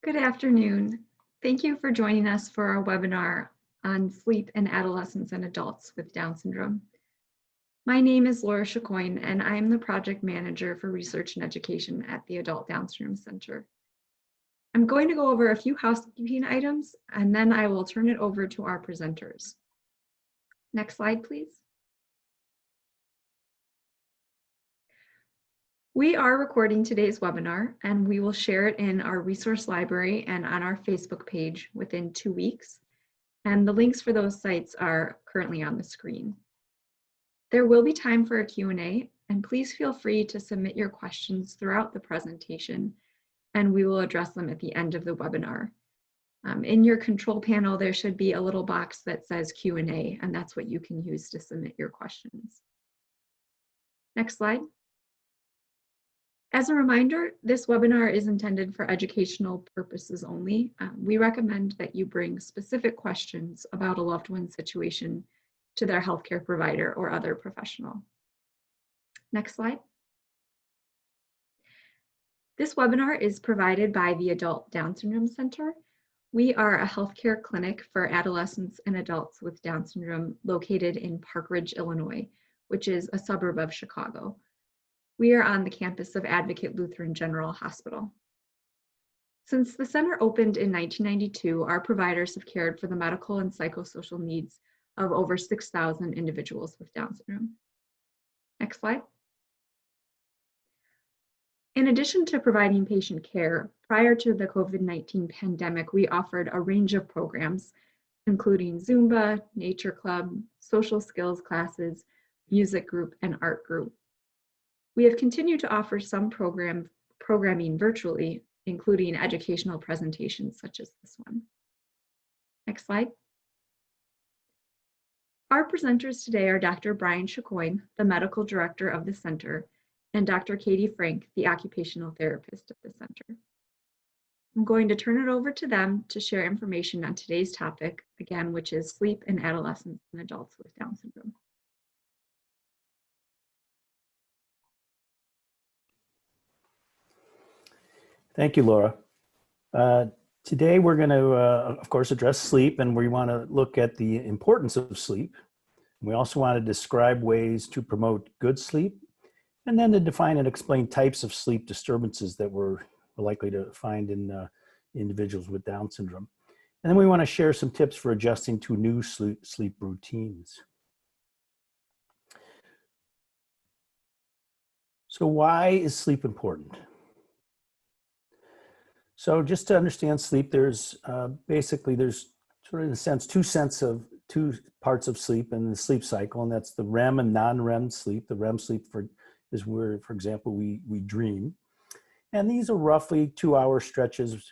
Good afternoon. Thank you for joining us for our webinar on sleep in adolescents and adults with Down syndrome. My name is Laura Chicoine, and I am the project manager for research and education at the Adult Down Syndrome Center. I'm going to go over a few housekeeping items, and then I will turn it over to our presenters. Next slide, please. We are recording today's webinar, and we will share it in our resource library and on our Facebook page within 2 weeks. And the links for those sites are currently on the screen. There will be time for a Q&A, and please feel free to submit your questions throughout the presentation, and we will address them at the end of the webinar. In your control panel, there should be a little box that says Q&A, and that's what you can use to submit your questions. Next slide. As a reminder, this webinar is intended for educational purposes only. We recommend that you bring specific questions about a loved one's situation to their healthcare provider or other professional. Next slide. This webinar is provided by the Adult Down Syndrome Center. We are a healthcare clinic for adolescents and adults with Down syndrome located in Park Ridge, Illinois, which is a suburb of Chicago. We are on the campus of Advocate Lutheran General Hospital. Since the center opened in 1992, our providers have cared for the medical and psychosocial needs of over 6,000 individuals with Down syndrome. Next slide. In addition to providing patient care, prior to the COVID-19 pandemic, we offered a range of programs, including Zumba, Nature Club, social skills classes, music group, and art group. We have continued to offer some programming virtually, including educational presentations such as this one. Next slide. Our presenters today are Dr. Brian Chicoine, the medical director of the center, and Dr. Katie Frank, the occupational therapist at the center. I'm going to turn it over to them to share information on today's topic, again, which is sleep in adolescents and adults with Down syndrome. Thank you, Laura. Today we're going to, of course, address sleep, and we want to look at the importance of sleep. We also want to describe ways to promote good sleep, and then to define and explain types of sleep disturbances that we're likely to find in individuals with Down syndrome. And then we want to share some tips for adjusting to new sleep routines. So why is sleep important? So just to understand sleep, there's basically sort of in a sense two parts of sleep in the sleep cycle, and that's the REM and non-REM sleep. The REM sleep is where, for example, we dream, and these are roughly 2-hour stretches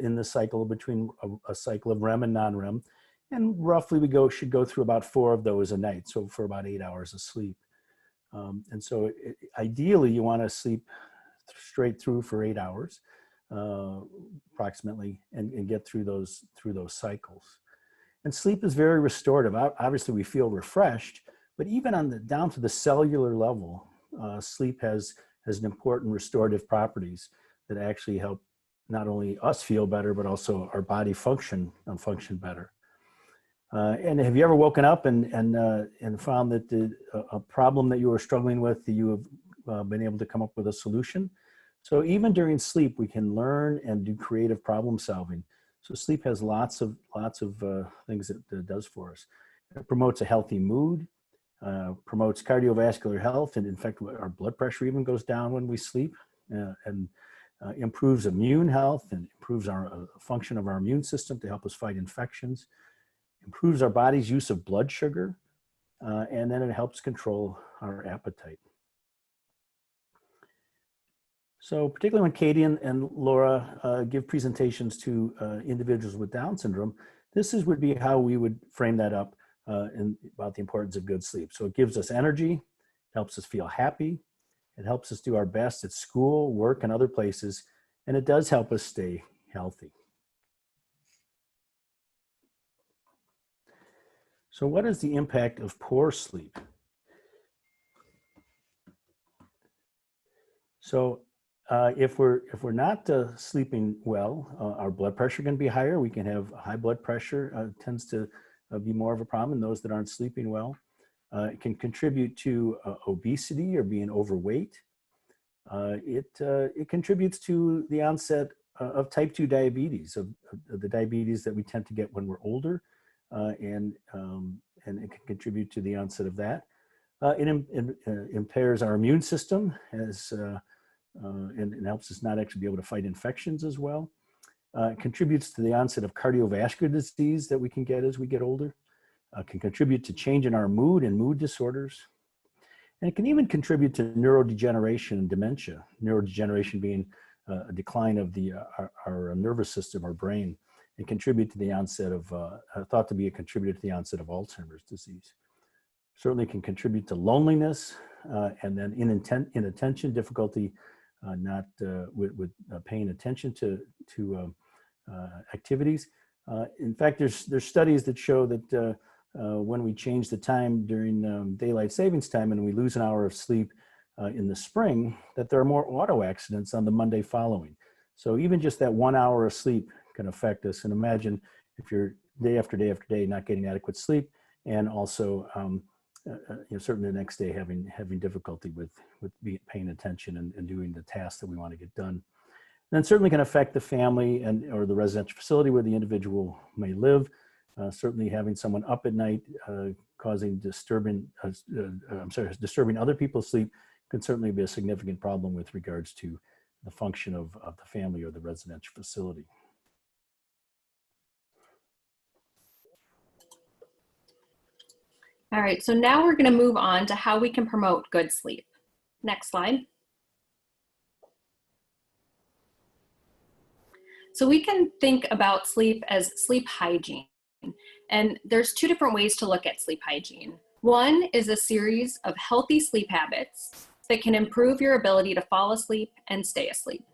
in the cycle between a cycle of REM and non-REM, and roughly we should go through about 4 of those a night, so for about 8 hours of sleep. And so ideally, you want to sleep straight through for 8 hours. Approximately, and get through those cycles. And sleep is very restorative. Obviously, we feel refreshed, but even down to the cellular level, sleep has an important restorative properties that actually help not only us feel better, but also our body function better. And have you ever woken up and found that a problem that you were struggling with, that you have been able to come up with a solution? So even during sleep, we can learn and do creative problem solving. So sleep has lots of things that it does for us. It promotes a healthy mood, promotes cardiovascular health, and in fact, our blood pressure even goes down when we sleep, and improves immune health and improves our function of our immune system to help us fight infections, improves our body's use of blood sugar, and then it helps control our appetite. So particularly when Katie and Laura give presentations to individuals with Down syndrome, would be how we would frame that up about the importance of good sleep. So it gives us energy, helps us feel happy, it helps us do our best at school, work, and other places, and it does help us stay healthy. So what is the impact of poor sleep? So If we're not sleeping well, our blood pressure can be higher. We can have high blood pressure, tends to be more of a problem in those that aren't sleeping well. It can contribute to obesity or being overweight. It contributes to the onset of type 2 diabetes, of the diabetes that we tend to get when we're older, and it can contribute to the onset of that. It impairs our immune system and helps us not actually be able to fight infections as well. It contributes to the onset of cardiovascular disease that we can get as we get older. Can contribute to change in our mood and mood disorders. And it can even contribute to neurodegeneration and dementia. Neurodegeneration being a decline of our nervous system, our brain, and contribute to the onset of, thought to be a contributor to the onset of Alzheimer's disease. Certainly can contribute to loneliness and then inattention, difficulty with paying attention to activities. In fact, there's studies that show that when we change the time during daylight savings time and we lose an hour of sleep in the spring, that there are more auto accidents on the Monday following. So even just that 1 hour of sleep can affect us. And imagine if you're day after day after day not getting adequate sleep, and also certainly the next day having difficulty with paying attention and doing the tasks that we want to get done. And then certainly can affect the family or the residential facility where the individual may live. Certainly having someone up at night causing disturbing other people's sleep can certainly be a significant problem with regards to the function of the family or the residential facility. All right, so now we're going to move on to how we can promote good sleep. Next slide. So we can think about sleep as sleep hygiene. And there's two different ways to look at sleep hygiene. One is a series of healthy sleep habits that can improve your ability to fall asleep and stay asleep.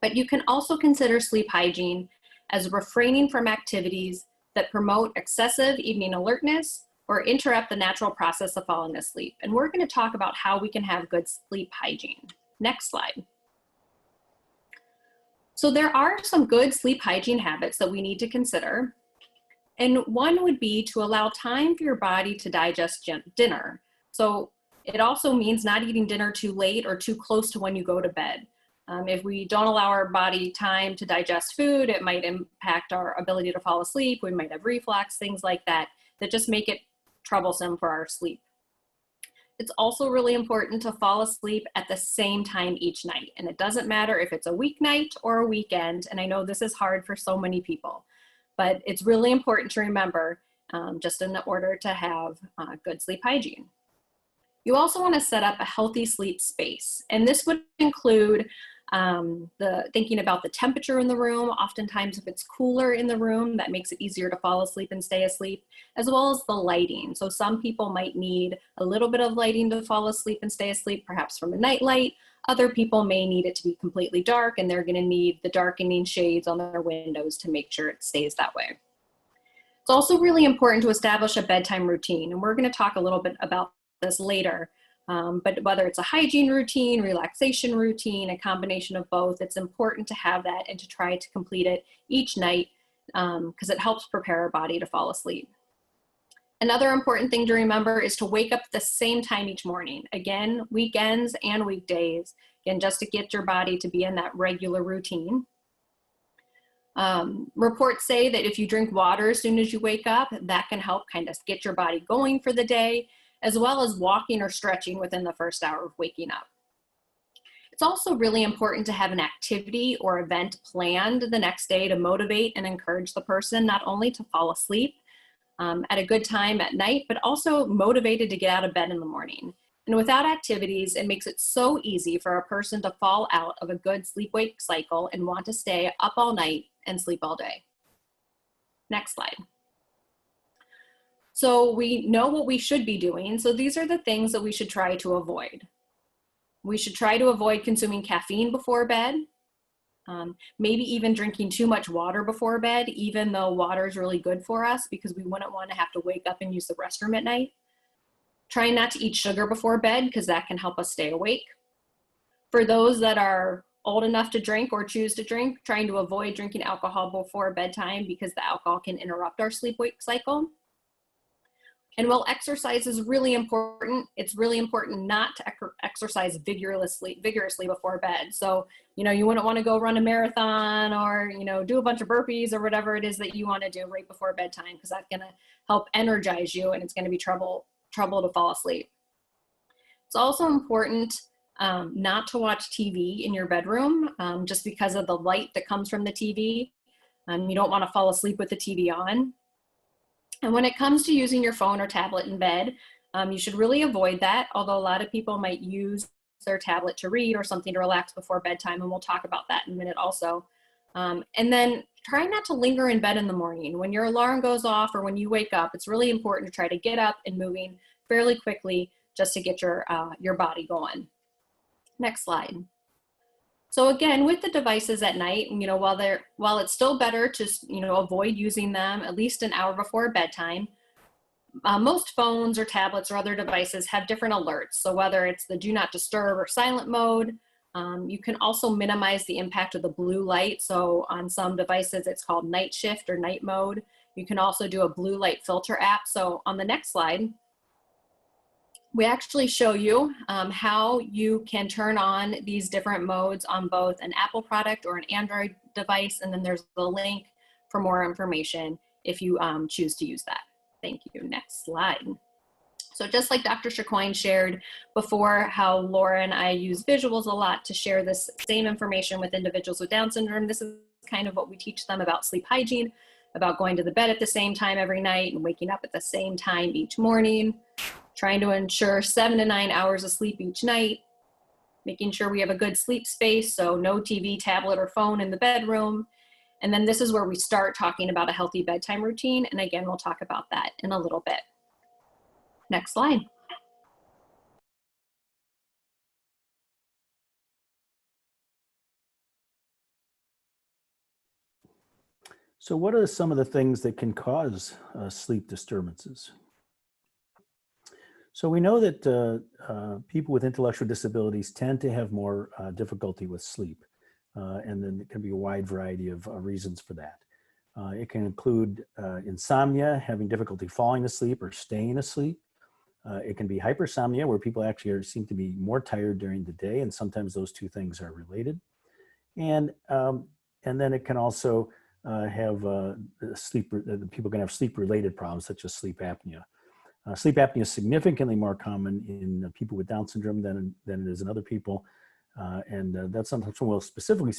But you can also consider sleep hygiene as refraining from activities that promote excessive evening alertness or interrupt the natural process of falling asleep. And we're going to talk about how we can have good sleep hygiene. Next slide. So there are some good sleep hygiene habits that we need to consider. And one would be to allow time for your body to digest dinner. So it also means not eating dinner too late or too close to when you go to bed. If we don't allow our body time to digest food, it might impact our ability to fall asleep. We might have reflux, things like that, that just make it troublesome for our sleep. It's also really important to fall asleep at the same time each night. And it doesn't matter if it's a weeknight or a weekend. And I know this is hard for so many people, but it's really important to remember just in order to have good sleep hygiene. You also want to set up a healthy sleep space. And this would include thinking about the temperature in the room. Oftentimes if it's cooler in the room, that makes it easier to fall asleep and stay asleep, as well as the lighting. So some people might need a little bit of lighting to fall asleep and stay asleep, perhaps from a night light. Other people may need it to be completely dark, and they're going to need the darkening shades on their windows to make sure it stays that way. It's also really important to establish a bedtime routine, and we're going to talk a little bit about this later. But whether it's a hygiene routine, relaxation routine, a combination of both, it's important to have that and to try to complete it each night because it helps prepare our body to fall asleep. Another important thing to remember is to wake up at the same time each morning. Again, weekends and weekdays, again, just to get your body to be in that regular routine. Reports say that if you drink water as soon as you wake up, that can help kind of get your body going for the day, as well as walking or stretching within the first hour of waking up. It's also really important to have an activity or event planned the next day to motivate and encourage the person not only to fall asleep at a good time at night, but also motivated to get out of bed in the morning. And without activities, it makes it so easy for a person to fall out of a good sleep-wake cycle and want to stay up all night and sleep all day. Next slide. So we know what we should be doing. So these are the things that we should try to avoid. We should try to avoid consuming caffeine before bed, maybe even drinking too much water before bed, even though water is really good for us because we wouldn't want to have to wake up and use the restroom at night. Trying not to eat sugar before bed because that can help us stay awake. For those that are old enough to drink or choose to drink, trying to avoid drinking alcohol before bedtime because the alcohol can interrupt our sleep-wake cycle. And while exercise is really important, it's really important not to exercise vigorously before bed. So, you wouldn't want to go run a marathon or, do a bunch of burpees or whatever it is that you want to do right before bedtime, because that's going to help energize you and it's going to be trouble to fall asleep. It's also important not to watch TV in your bedroom just because of the light that comes from the TV. You don't want to fall asleep with the TV on. And when it comes to using your phone or tablet in bed, you should really avoid that, although a lot of people might use their tablet to read or something to relax before bedtime, and we'll talk about that in a minute also. And then try not to linger in bed in the morning. When your alarm goes off or when you wake up, it's really important to try to get up and moving fairly quickly just to get your body going. Next slide. So again, with the devices at night, while it's still better to, avoid using them at least an hour before bedtime, most phones or tablets or other devices have different alerts. So whether it's the do not disturb or silent mode, you can also minimize the impact of the blue light. So on some devices, it's called night shift or night mode. You can also do a blue light filter app. So on the next slide, we actually show you how you can turn on these different modes on both an Apple product or an Android device. And then there's the link for more information if you choose to use that. Thank you. Next slide. So just like Dr. Chicoine shared before, how Laura and I use visuals a lot to share this same information with individuals with Down syndrome, this is kind of what we teach them about sleep hygiene, about going to the bed at the same time every night and waking up at the same time each morning, trying to ensure 7 to 9 hours of sleep each night, making sure we have a good sleep space, so no TV, tablet, or phone in the bedroom. And then this is where we start talking about a healthy bedtime routine. And again, we'll talk about that in a little bit. Next slide. So what are some of the things that can cause sleep disturbances? So we know that people with intellectual disabilities tend to have more difficulty with sleep. And then there can be a wide variety of reasons for that. It can include insomnia, having difficulty falling asleep or staying asleep. It can be hypersomnia, where people actually seem to be more tired during the day, and sometimes those two things are related. And then it can also have people can have sleep-related problems, such as sleep apnea. Sleep apnea is significantly more common in people with Down syndrome than it is in other people. That's something we'll specifically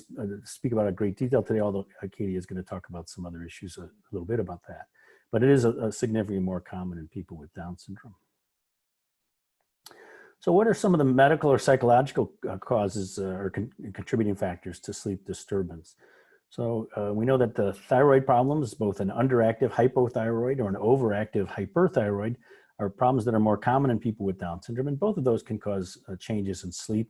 speak about in great detail today, although Katie is going to talk about some other issues a little bit about that. But it is a significantly more common in people with Down syndrome. So what are some of the medical or psychological causes or contributing factors to sleep disturbance? So we know that the thyroid problems, both an underactive hypothyroid or an overactive hyperthyroid, are problems that are more common in people with Down syndrome, and both of those can cause changes in sleep.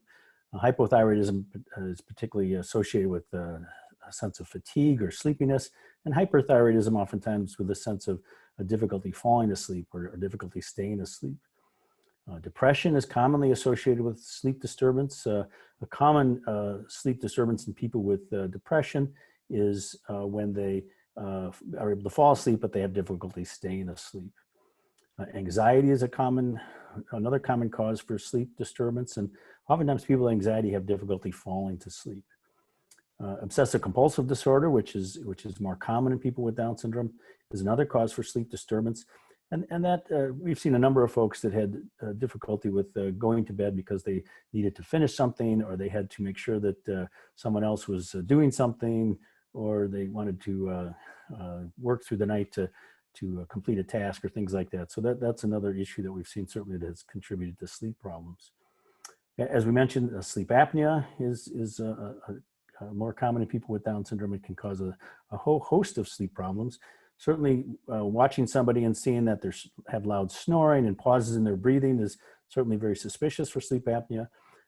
Hypothyroidism is particularly associated with a sense of fatigue or sleepiness, and hyperthyroidism oftentimes with a sense of difficulty falling asleep or difficulty staying asleep. Depression is commonly associated with sleep disturbance. A common sleep disturbance in people with depression is when they are able to fall asleep, but they have difficulty staying asleep. Anxiety is another common cause for sleep disturbance, and oftentimes people with anxiety have difficulty falling to sleep. Obsessive compulsive disorder, which is more common in people with Down syndrome, is another cause for sleep disturbance. And that we've seen a number of folks that had difficulty with going to bed because they needed to finish something, or they had to make sure that someone else was doing something, or they wanted to work through the night to complete a task or things like that. So that's another issue that we've seen certainly that has contributed to sleep problems. As we mentioned, sleep apnea is more common in people with Down syndrome. It can cause a whole host of sleep problems. Certainly watching somebody and seeing that they have loud snoring and pauses in their breathing is certainly very suspicious for sleep apnea.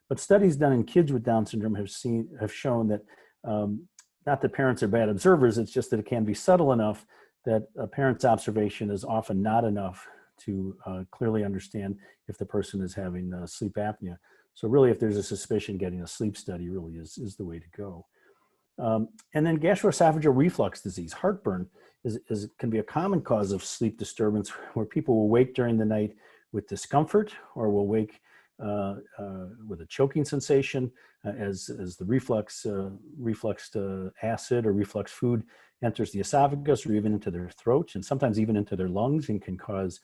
But studies done in kids with Down syndrome have shown that not that parents are bad observers, it's just that it can be subtle enough that a parent's observation is often not enough to clearly understand if the person is having sleep apnea. So really, if there's a suspicion, getting a sleep study really is the way to go. And then gastroesophageal reflux disease, heartburn, can be a common cause of sleep disturbance, where people will wake during the night with discomfort, or will wake with a choking sensation as the refluxed acid or reflux food enters the esophagus, or even into their throat, and sometimes even into their lungs, and can cause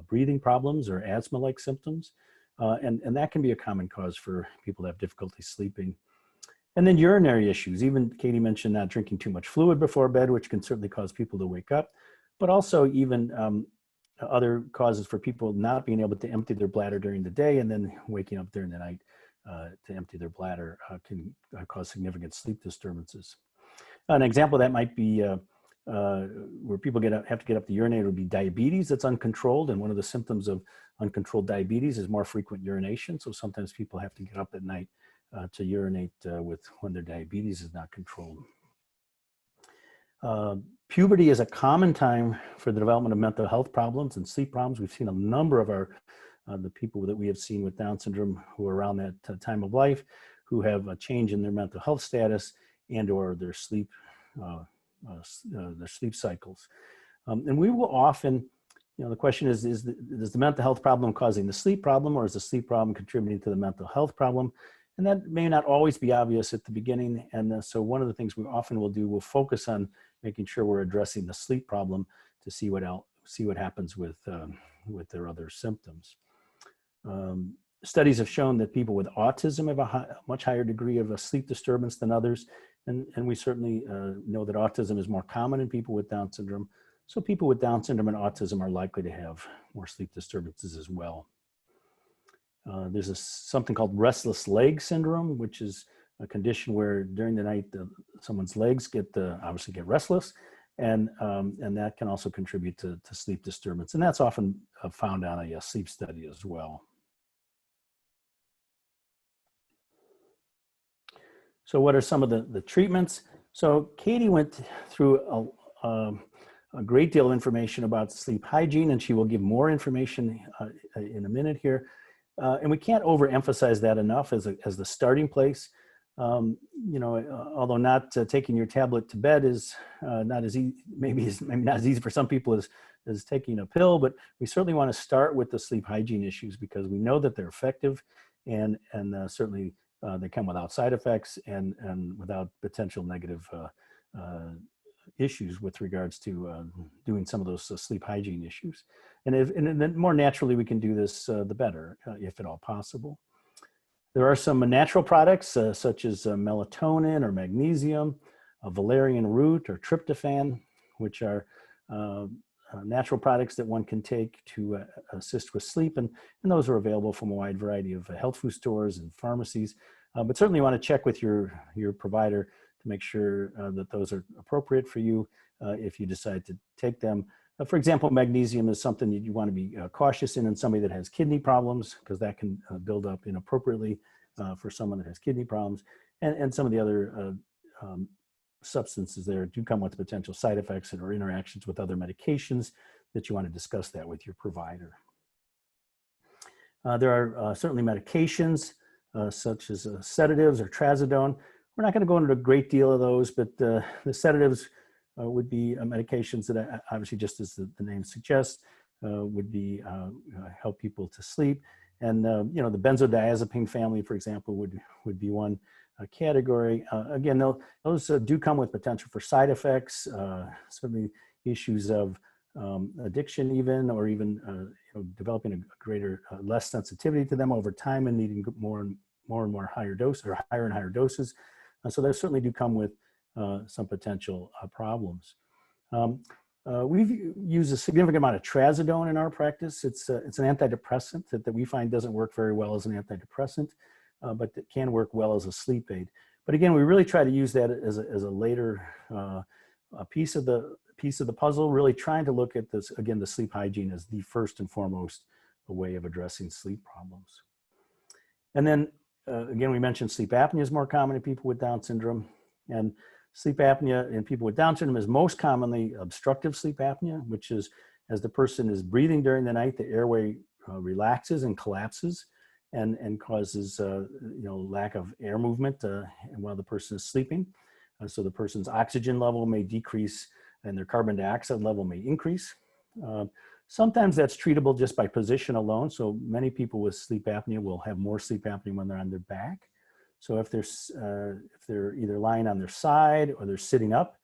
breathing problems or asthma-like symptoms. And that can be a common cause for people to have difficulty sleeping. And then urinary issues. Even Katie mentioned not drinking too much fluid before bed, which can certainly cause people to wake up, but also even other causes for people not being able to empty their bladder during the day, and then waking up during the night to empty their bladder can cause significant sleep disturbances. An example of that might be where people have to get up to urinate would be diabetes that's uncontrolled. And one of the symptoms of uncontrolled diabetes is more frequent urination. So sometimes people have to get up at night to urinate when their diabetes is not controlled. Puberty is a common time for the development of mental health problems and sleep problems. We've seen a number of the people that we have seen with Down syndrome who are around that time of life, who have a change in their mental health status and or their sleep cycles. And we will often, the question is the mental health problem causing the sleep problem, or is the sleep problem contributing to the mental health problem? And that may not always be obvious at the beginning. And so one of the things we often will do, we'll focus on making sure we're addressing the sleep problem to see what happens with their other symptoms. Studies have shown that people with autism have a much higher degree of a sleep disturbance than others. And we certainly know that autism is more common in people with Down syndrome. So people with Down syndrome and autism are likely to have more sleep disturbances as well. There's something called restless leg syndrome, which is a condition where during the night someone's legs obviously get restless, and that can also contribute to sleep disturbance. And that's often found on a sleep study as well. So what are some of the treatments? So Katie went through a great deal of information about sleep hygiene, and she will give more information in a minute here. And we can't overemphasize that enough as the starting place. Although not taking your tablet to bed is not as easy, maybe not as easy for some people as taking a pill, but we certainly want to start with the sleep hygiene issues, because we know that they're effective, and certainly they come without side effects and without potential negative issues with regards to doing some of those sleep hygiene issues. And then more naturally we can do this, the better, if at all possible. There are some natural products such as melatonin or magnesium, valerian root or tryptophan, which are natural products that one can take to assist with sleep. And those are available from a wide variety of health food stores and pharmacies. But certainly you want to check with your provider to make sure that those are appropriate for you if you decide to take them. For example, magnesium is something that you want to be cautious in somebody that has kidney problems, because that can build up inappropriately for someone that has kidney problems. And some of the other substances there do come with potential side effects or interactions with other medications that you want to discuss that with your provider. There are certainly medications such as sedatives or trazodone. We're not going to go into a great deal of those, but the sedatives would be medications that obviously, just as the name suggests, would be help people to sleep. And the benzodiazepine family, for example, would be one category. Again, those do come with potential for side effects, certainly issues of addiction even, or even developing a greater, less sensitivity to them over time and needing more and more higher doses, or higher and higher doses. So they certainly do come with some potential problems. We've used a significant amount of trazodone in our practice. It's an antidepressant that we find doesn't work very well as an antidepressant, but it can work well as a sleep aid. But again, we really try to use that as a later piece of the puzzle, really trying to look at this, again, the sleep hygiene as the first and foremost a way of addressing sleep problems. And then again, we mentioned sleep apnea is more common in people with Down syndrome, and sleep apnea in people with Down syndrome is most commonly obstructive sleep apnea, which is as the person is breathing during the night, the airway relaxes and collapses. and causes lack of air movement while the person is sleeping. So the person's oxygen level may decrease and their carbon dioxide level may increase. Sometimes that's treatable just by position alone. So many people with sleep apnea will have more sleep apnea when they're on their back. So if they're either lying on their side or they're sitting up,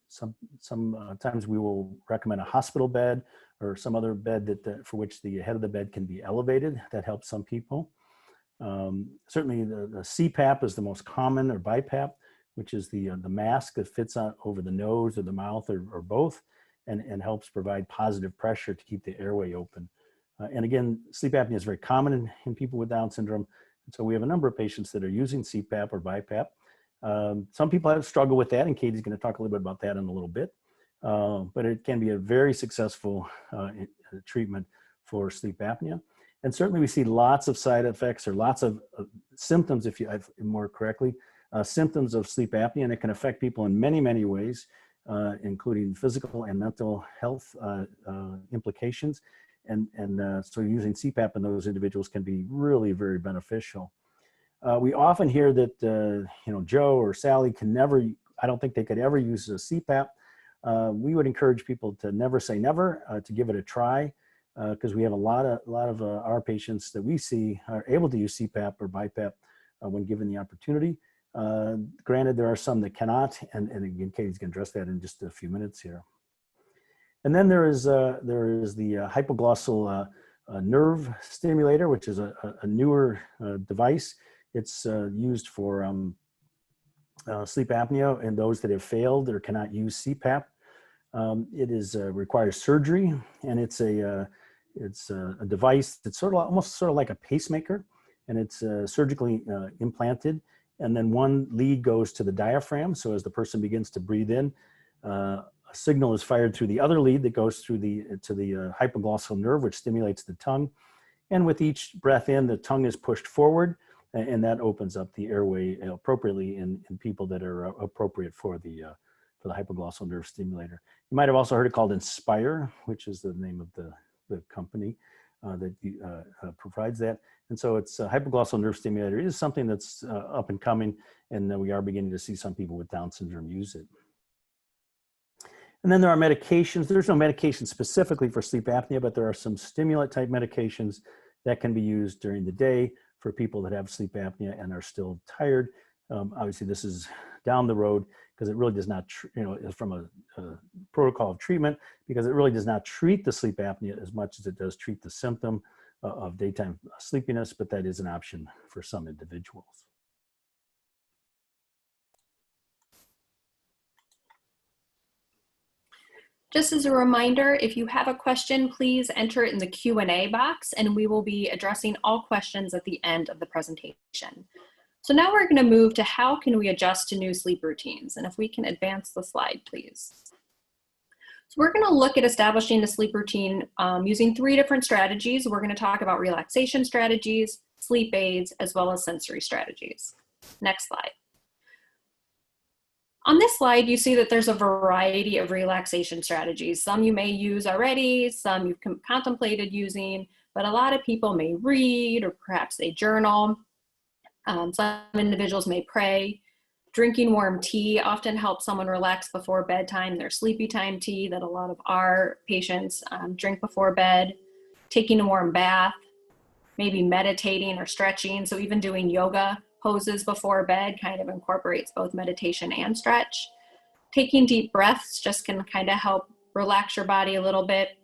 sometimes we will recommend a hospital bed or some other bed for which the head of the bed can be elevated. That helps some people. Certainly the CPAP is the most common, or BiPAP, which is the mask that fits on over the nose or the mouth or both, and helps provide positive pressure to keep the airway open. And again, sleep apnea is very common in people with Down syndrome. And so we have a number of patients that are using CPAP or BiPAP. Some people have struggled with that, and Katie's going to talk a little bit about that in a little bit. But it can be a very successful treatment for sleep apnea. And certainly we see lots of side effects or lots of symptoms, if you have more correctly, symptoms of sleep apnea, and it can affect people in many, many ways, including physical and mental health implications. And so using CPAP in those individuals can be really very beneficial. We often hear that, Joe or Sally can never, I don't think they could ever use a CPAP. We would encourage people to never say never, to give it a try, because we have a lot of our patients that we see are able to use CPAP or BiPAP when given the opportunity. Granted, there are some that cannot, and again, Katie's going to address that in just a few minutes here. And then there is the hypoglossal nerve stimulator, which is a newer device. It's used for sleep apnea and those that have failed or cannot use CPAP. It requires surgery, and it's a device that's almost sort of like a pacemaker, and it's surgically implanted. And then one lead goes to the diaphragm. So as the person begins to breathe in, a signal is fired through the other lead that goes through to the hypoglossal nerve, which stimulates the tongue. And with each breath in, the tongue is pushed forward, and that opens up the airway appropriately in people that are appropriate for the hypoglossal nerve stimulator. You might have also heard it called Inspire, which is the name of the company that provides that. And so it's a hypoglossal nerve stimulator. It is something that's up and coming, and we are beginning to see some people with Down syndrome use it. And then there are medications. There's no medication specifically for sleep apnea, but there are some stimulant type medications that can be used during the day for people that have sleep apnea and are still tired. Obviously, this is down the road because it really does not, from a protocol of treatment, because it really does not treat the sleep apnea as much as it does treat the symptom of daytime sleepiness, but that is an option for some individuals. Just as a reminder, if you have a question, please enter it in the Q&A box, and we will be addressing all questions at the end of the presentation. So now we're going to move to how can we adjust to new sleep routines, and if we can advance the slide, please. So we're going to look at establishing a sleep routine using 3 different strategies. We're going to talk about relaxation strategies, sleep aids, as well as sensory strategies. Next slide. On this slide, you see that there's a variety of relaxation strategies. Some you may use already, some you've contemplated using, but a lot of people may read or perhaps they journal. Some individuals may pray. Drinking warm tea often helps someone relax before bedtime. There's sleepy time tea that a lot of our patients drink before bed. Taking a warm bath, maybe meditating or stretching. So even doing yoga poses before bed kind of incorporates both meditation and stretch. Taking deep breaths just can kind of help relax your body a little bit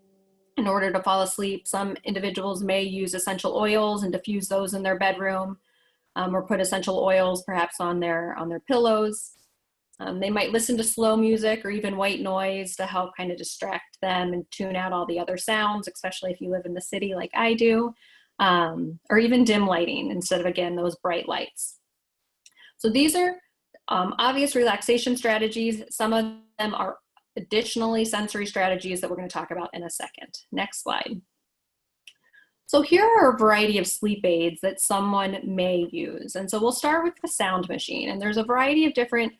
in order to fall asleep. Some individuals may use essential oils and diffuse those in their bedroom, or put essential oils perhaps on their pillows. They might listen to slow music or even white noise to help kind of distract them and tune out all the other sounds, especially if you live in the city like I do. Or even dim lighting instead of, again, those bright lights. So these are obvious relaxation strategies. Some of them are additionally sensory strategies that we're going to talk about in a second. Next slide. So here are a variety of sleep aids that someone may use. And so we'll start with the sound machine. And there's a variety of different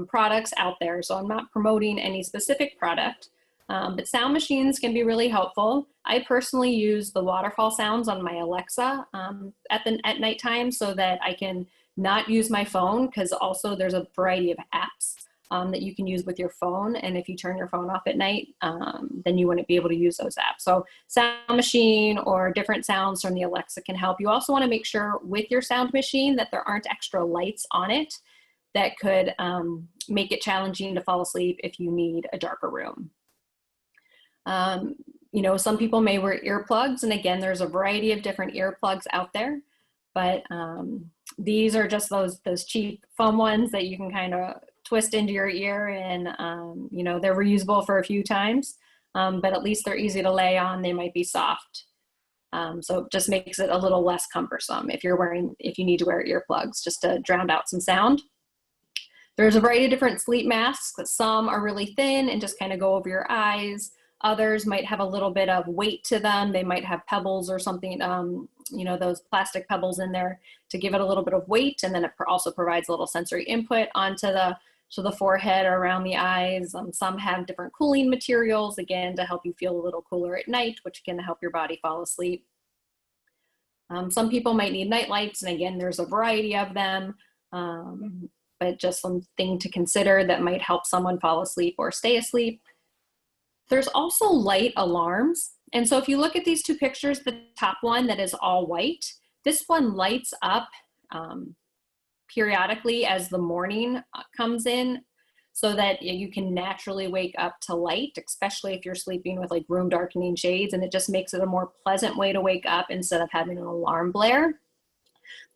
products out there. So I'm not promoting any specific product, But sound machines can be really helpful. I personally use the waterfall sounds on my Alexa at nighttime so that I can not use my phone, because also there's a variety of apps that you can use with your phone. And if you turn your phone off at night, then you wouldn't be able to use those apps. So sound machine or different sounds from the Alexa can help. You also want to make sure with your sound machine that there aren't extra lights on it that could make it challenging to fall asleep if you need a darker room. You know, some people may wear earplugs, and again, there's a variety of different earplugs out there, but these are just those cheap foam ones that you can kind of twist into your ear, and you know, they're reusable for a few times, but at least they're easy to lay on. They might be soft, so it just makes it a little less cumbersome if you need to wear earplugs just to drown out some sound. There's a variety of different sleep masks. Some are really thin and just kind of go over your eyes. Others might have a little bit of weight to them. They might have pebbles or something, you know, those plastic pebbles in there to give it a little bit of weight. And then it also provides a little sensory input onto the forehead or around the eyes. Some have different cooling materials, again, to help you feel a little cooler at night, which can help your body fall asleep. Some people might need night lights, and again, there's a variety of them, but just something to consider that might help someone fall asleep or stay asleep. There's also light alarms. And so if you look at these two pictures, the top one that is all white, this one lights up periodically as the morning comes in, so that you can naturally wake up to light, especially if you're sleeping with like room darkening shades, and it just makes it a more pleasant way to wake up instead of having an alarm blare.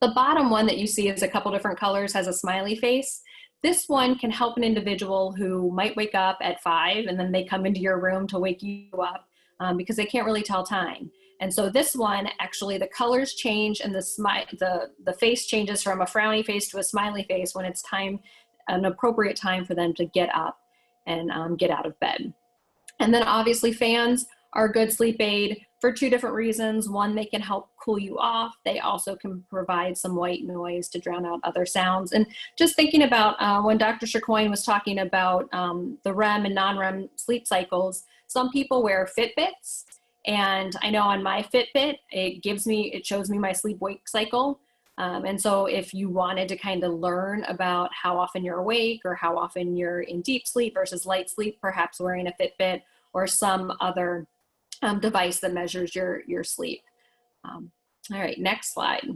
The bottom one that you see is a couple different colors, has a smiley face. This one can help an individual who might wake up at 5 and then they come into your room to wake you up because they can't really tell time. And so this one, actually the colors change and the face changes from a frowny face to a smiley face when it's time, an appropriate time for them to get up and get out of bed. And then obviously fans are a good sleep aid for two different reasons. One, they can help cool you off. They also can provide some white noise to drown out other sounds. And just thinking about when Dr. Chicoine was talking about the REM and non-REM sleep cycles, some people wear Fitbits. And I know on my Fitbit, it shows me my sleep-wake cycle. And so if you wanted to kind of learn about how often you're awake or how often you're in deep sleep versus light sleep, perhaps wearing a Fitbit or some other device that measures your sleep. All right, next slide.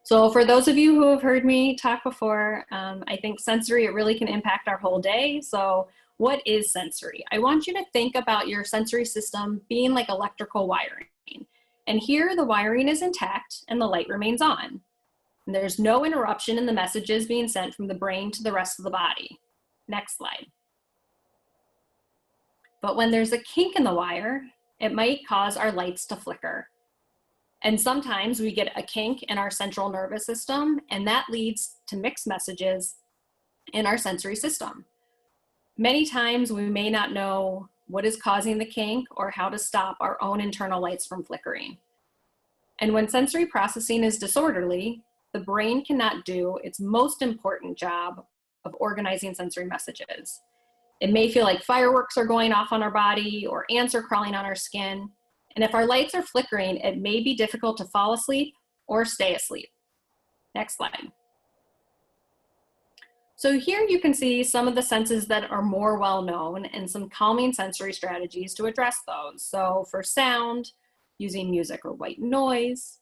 So for those of you who have heard me talk before, I think sensory, it really can impact our whole day. So what is sensory? I want you to think about your sensory system being like electrical wiring. And here the wiring is intact and the light remains on. And there's no interruption in the messages being sent from the brain to the rest of the body. Next slide. But when there's a kink in the wire, it might cause our lights to flicker. And sometimes we get a kink in our central nervous system, and that leads to mixed messages in our sensory system. Many times we may not know what is causing the kink or how to stop our own internal lights from flickering. And when sensory processing is disorderly, the brain cannot do its most important job of organizing sensory messages. It may feel like fireworks are going off on our body or ants are crawling on our skin. And if our lights are flickering, it may be difficult to fall asleep or stay asleep. Next slide. So here you can see some of the senses that are more well-known and some calming sensory strategies to address those. So for sound, using music or white noise.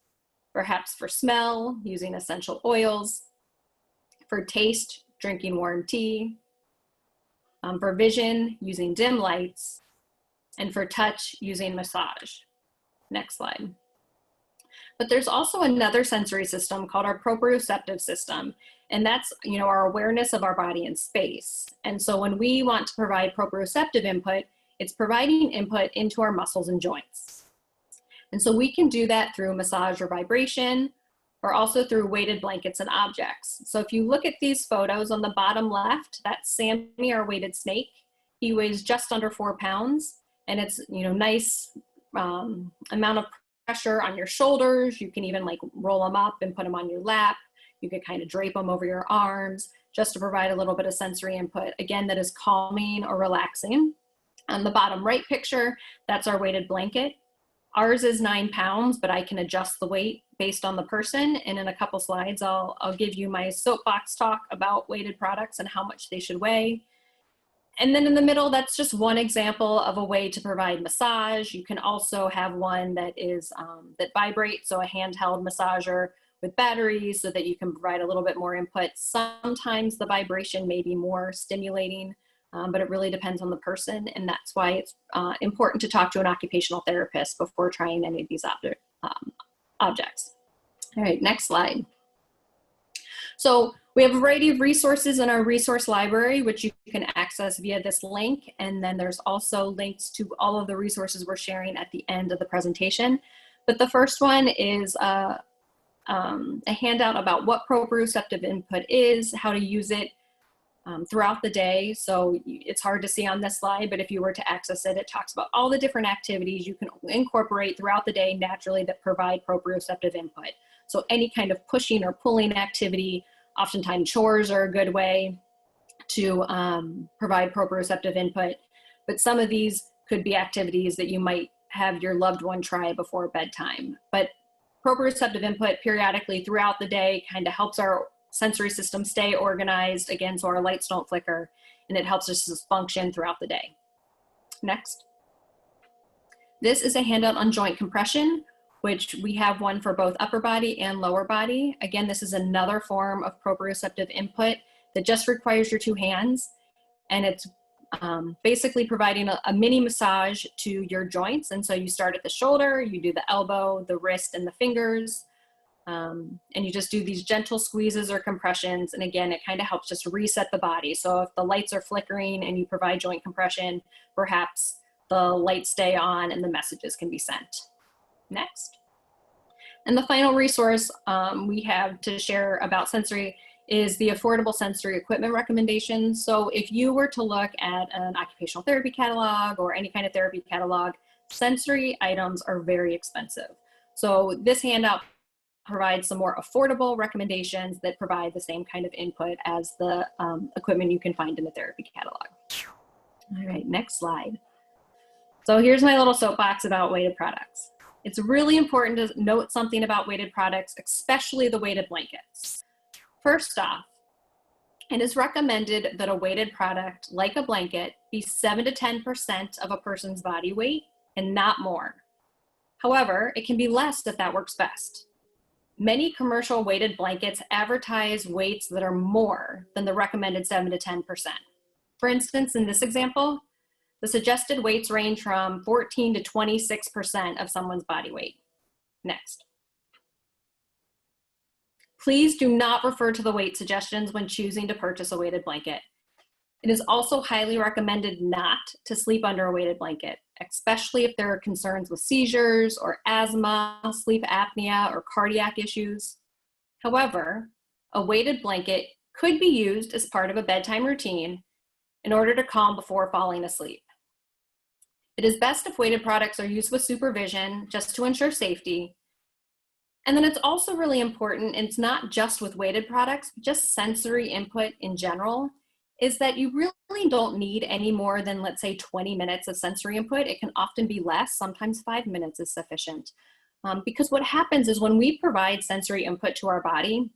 Perhaps for smell, using essential oils. For taste, drinking warm tea. For vision, using dim lights. And for touch, using massage. Next slide. But there's also another sensory system called our proprioceptive system. And that's, our awareness of our body in space. And so when we want to provide proprioceptive input, it's providing input into our muscles and joints. And so we can do that through massage or vibration, or also through weighted blankets and objects. So if you look at these photos on the bottom left, that's Sammy, our weighted snake. He weighs just under 4 pounds, and it's, nice amount of pressure on your shoulders. You can even roll him up and put him on your lap. You could kind of drape them over your arms just to provide a little bit of sensory input. Again, that is calming or relaxing. On the bottom right picture, that's our weighted blanket. Ours is 9 pounds, but I can adjust the weight based on the person. And in a couple slides, I'll give you my soapbox talk about weighted products and how much they should weigh. And then in the middle, that's just one example of a way to provide massage. You can also have one that is that vibrates, so a handheld massager with batteries so that you can provide a little bit more input. Sometimes the vibration may be more stimulating, but it really depends on the person, and that's why it's important to talk to an occupational therapist before trying any of these objects. All right, next slide. So we have a variety of resources in our resource library, which you can access via this link, and then there's also links to all of the resources we're sharing at the end of the presentation. But the first one is a handout about what proprioceptive input is, how to use it throughout the day. So it's hard to see on this slide, but if you were to access it, it talks about all the different activities you can incorporate throughout the day naturally that provide proprioceptive input. So any kind of pushing or pulling activity, oftentimes chores are a good way to provide proprioceptive input, but some of these could be activities that you might have your loved one try before bedtime. But proprioceptive input periodically throughout the day kind of helps our sensory system stay organized, again, so our lights don't flicker, and it helps us just function throughout the day. Next. This is a handout on joint compression, which we have one for both upper body and lower body. Again, this is another form of proprioceptive input that just requires your 2 hands, and it's basically providing a mini massage to your joints. And so you start at the shoulder, you do the elbow, the wrist, and the fingers, and you just do these gentle squeezes or compressions. And again, it kind of helps just reset the body. So if the lights are flickering and you provide joint compression, perhaps the lights stay on and the messages can be sent. Next. And the final resource we have to share about sensory is the affordable sensory equipment recommendations. So if you were to look at an occupational therapy catalog or any kind of therapy catalog, sensory items are very expensive. So this handout provides some more affordable recommendations that provide the same kind of input as the equipment you can find in the therapy catalog. All right, next slide. So here's my little soapbox about weighted products. It's really important to note something about weighted products, especially the weighted blankets. First off, it is recommended that a weighted product, like a blanket, be 7 to 10% of a person's body weight and not more. However, it can be less if that works best. Many commercial weighted blankets advertise weights that are more than the recommended 7 to 10%. For instance, in this example, the suggested weights range from 14 to 26% of someone's body weight. Next. Please do not refer to the weight suggestions when choosing to purchase a weighted blanket. It is also highly recommended not to sleep under a weighted blanket, especially if there are concerns with seizures or asthma, sleep apnea, or cardiac issues. However, a weighted blanket could be used as part of a bedtime routine in order to calm before falling asleep. It is best if weighted products are used with supervision just to ensure safety. And then it's also really important, and it's not just with weighted products, just sensory input in general, is that you really don't need any more than, let's say, 20 minutes of sensory input. It can often be less, sometimes 5 minutes is sufficient. Because what happens is when we provide sensory input to our body,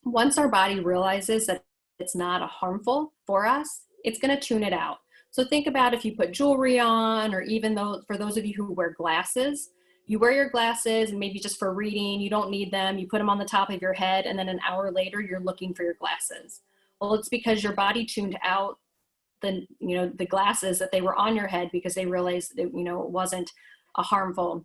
once our body realizes that it's not harmful for us, it's gonna tune it out. So think about if you put jewelry on, or even though for those of you who wear glasses, you wear your glasses and maybe just for reading, you don't need them, you put them on the top of your head, and then an hour later you're looking for your glasses. Well, it's because your body tuned out the glasses that they were on your head because they realized that, it wasn't a harmful,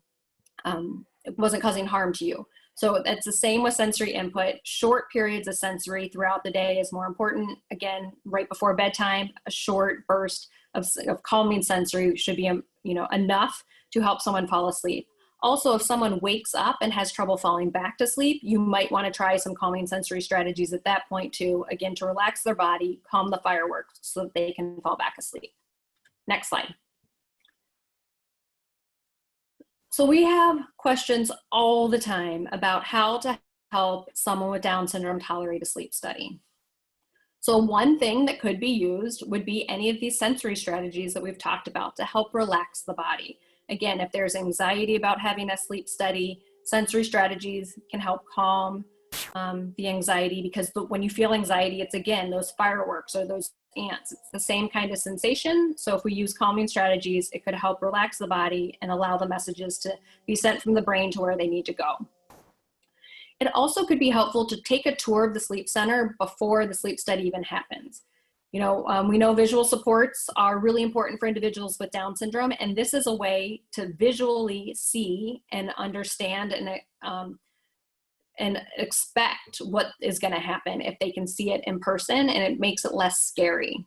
it wasn't causing harm to you. So it's the same with sensory input. Short periods of sensory throughout the day is more important. Again, right before bedtime, a short burst of calming sensory should be enough to help someone fall asleep. Also, if someone wakes up and has trouble falling back to sleep, you might want to try some calming sensory strategies at that point too, again, to relax their body, calm the fireworks so that they can fall back asleep. Next slide. So we have questions all the time about how to help someone with Down syndrome tolerate a sleep study. So one thing that could be used would be any of these sensory strategies that we've talked about to help relax the body. Again, if there's anxiety about having a sleep study, sensory strategies can help calm the anxiety, because when you feel anxiety, it's again, those fireworks or those ants. It's the same kind of sensation. So if we use calming strategies, it could help relax the body and allow the messages to be sent from the brain to where they need to go. It also could be helpful to take a tour of the sleep center before the sleep study even happens. We know visual supports are really important for individuals with Down syndrome, and this is a way to visually see and understand and expect what is going to happen if they can see it in person, and it makes it less scary.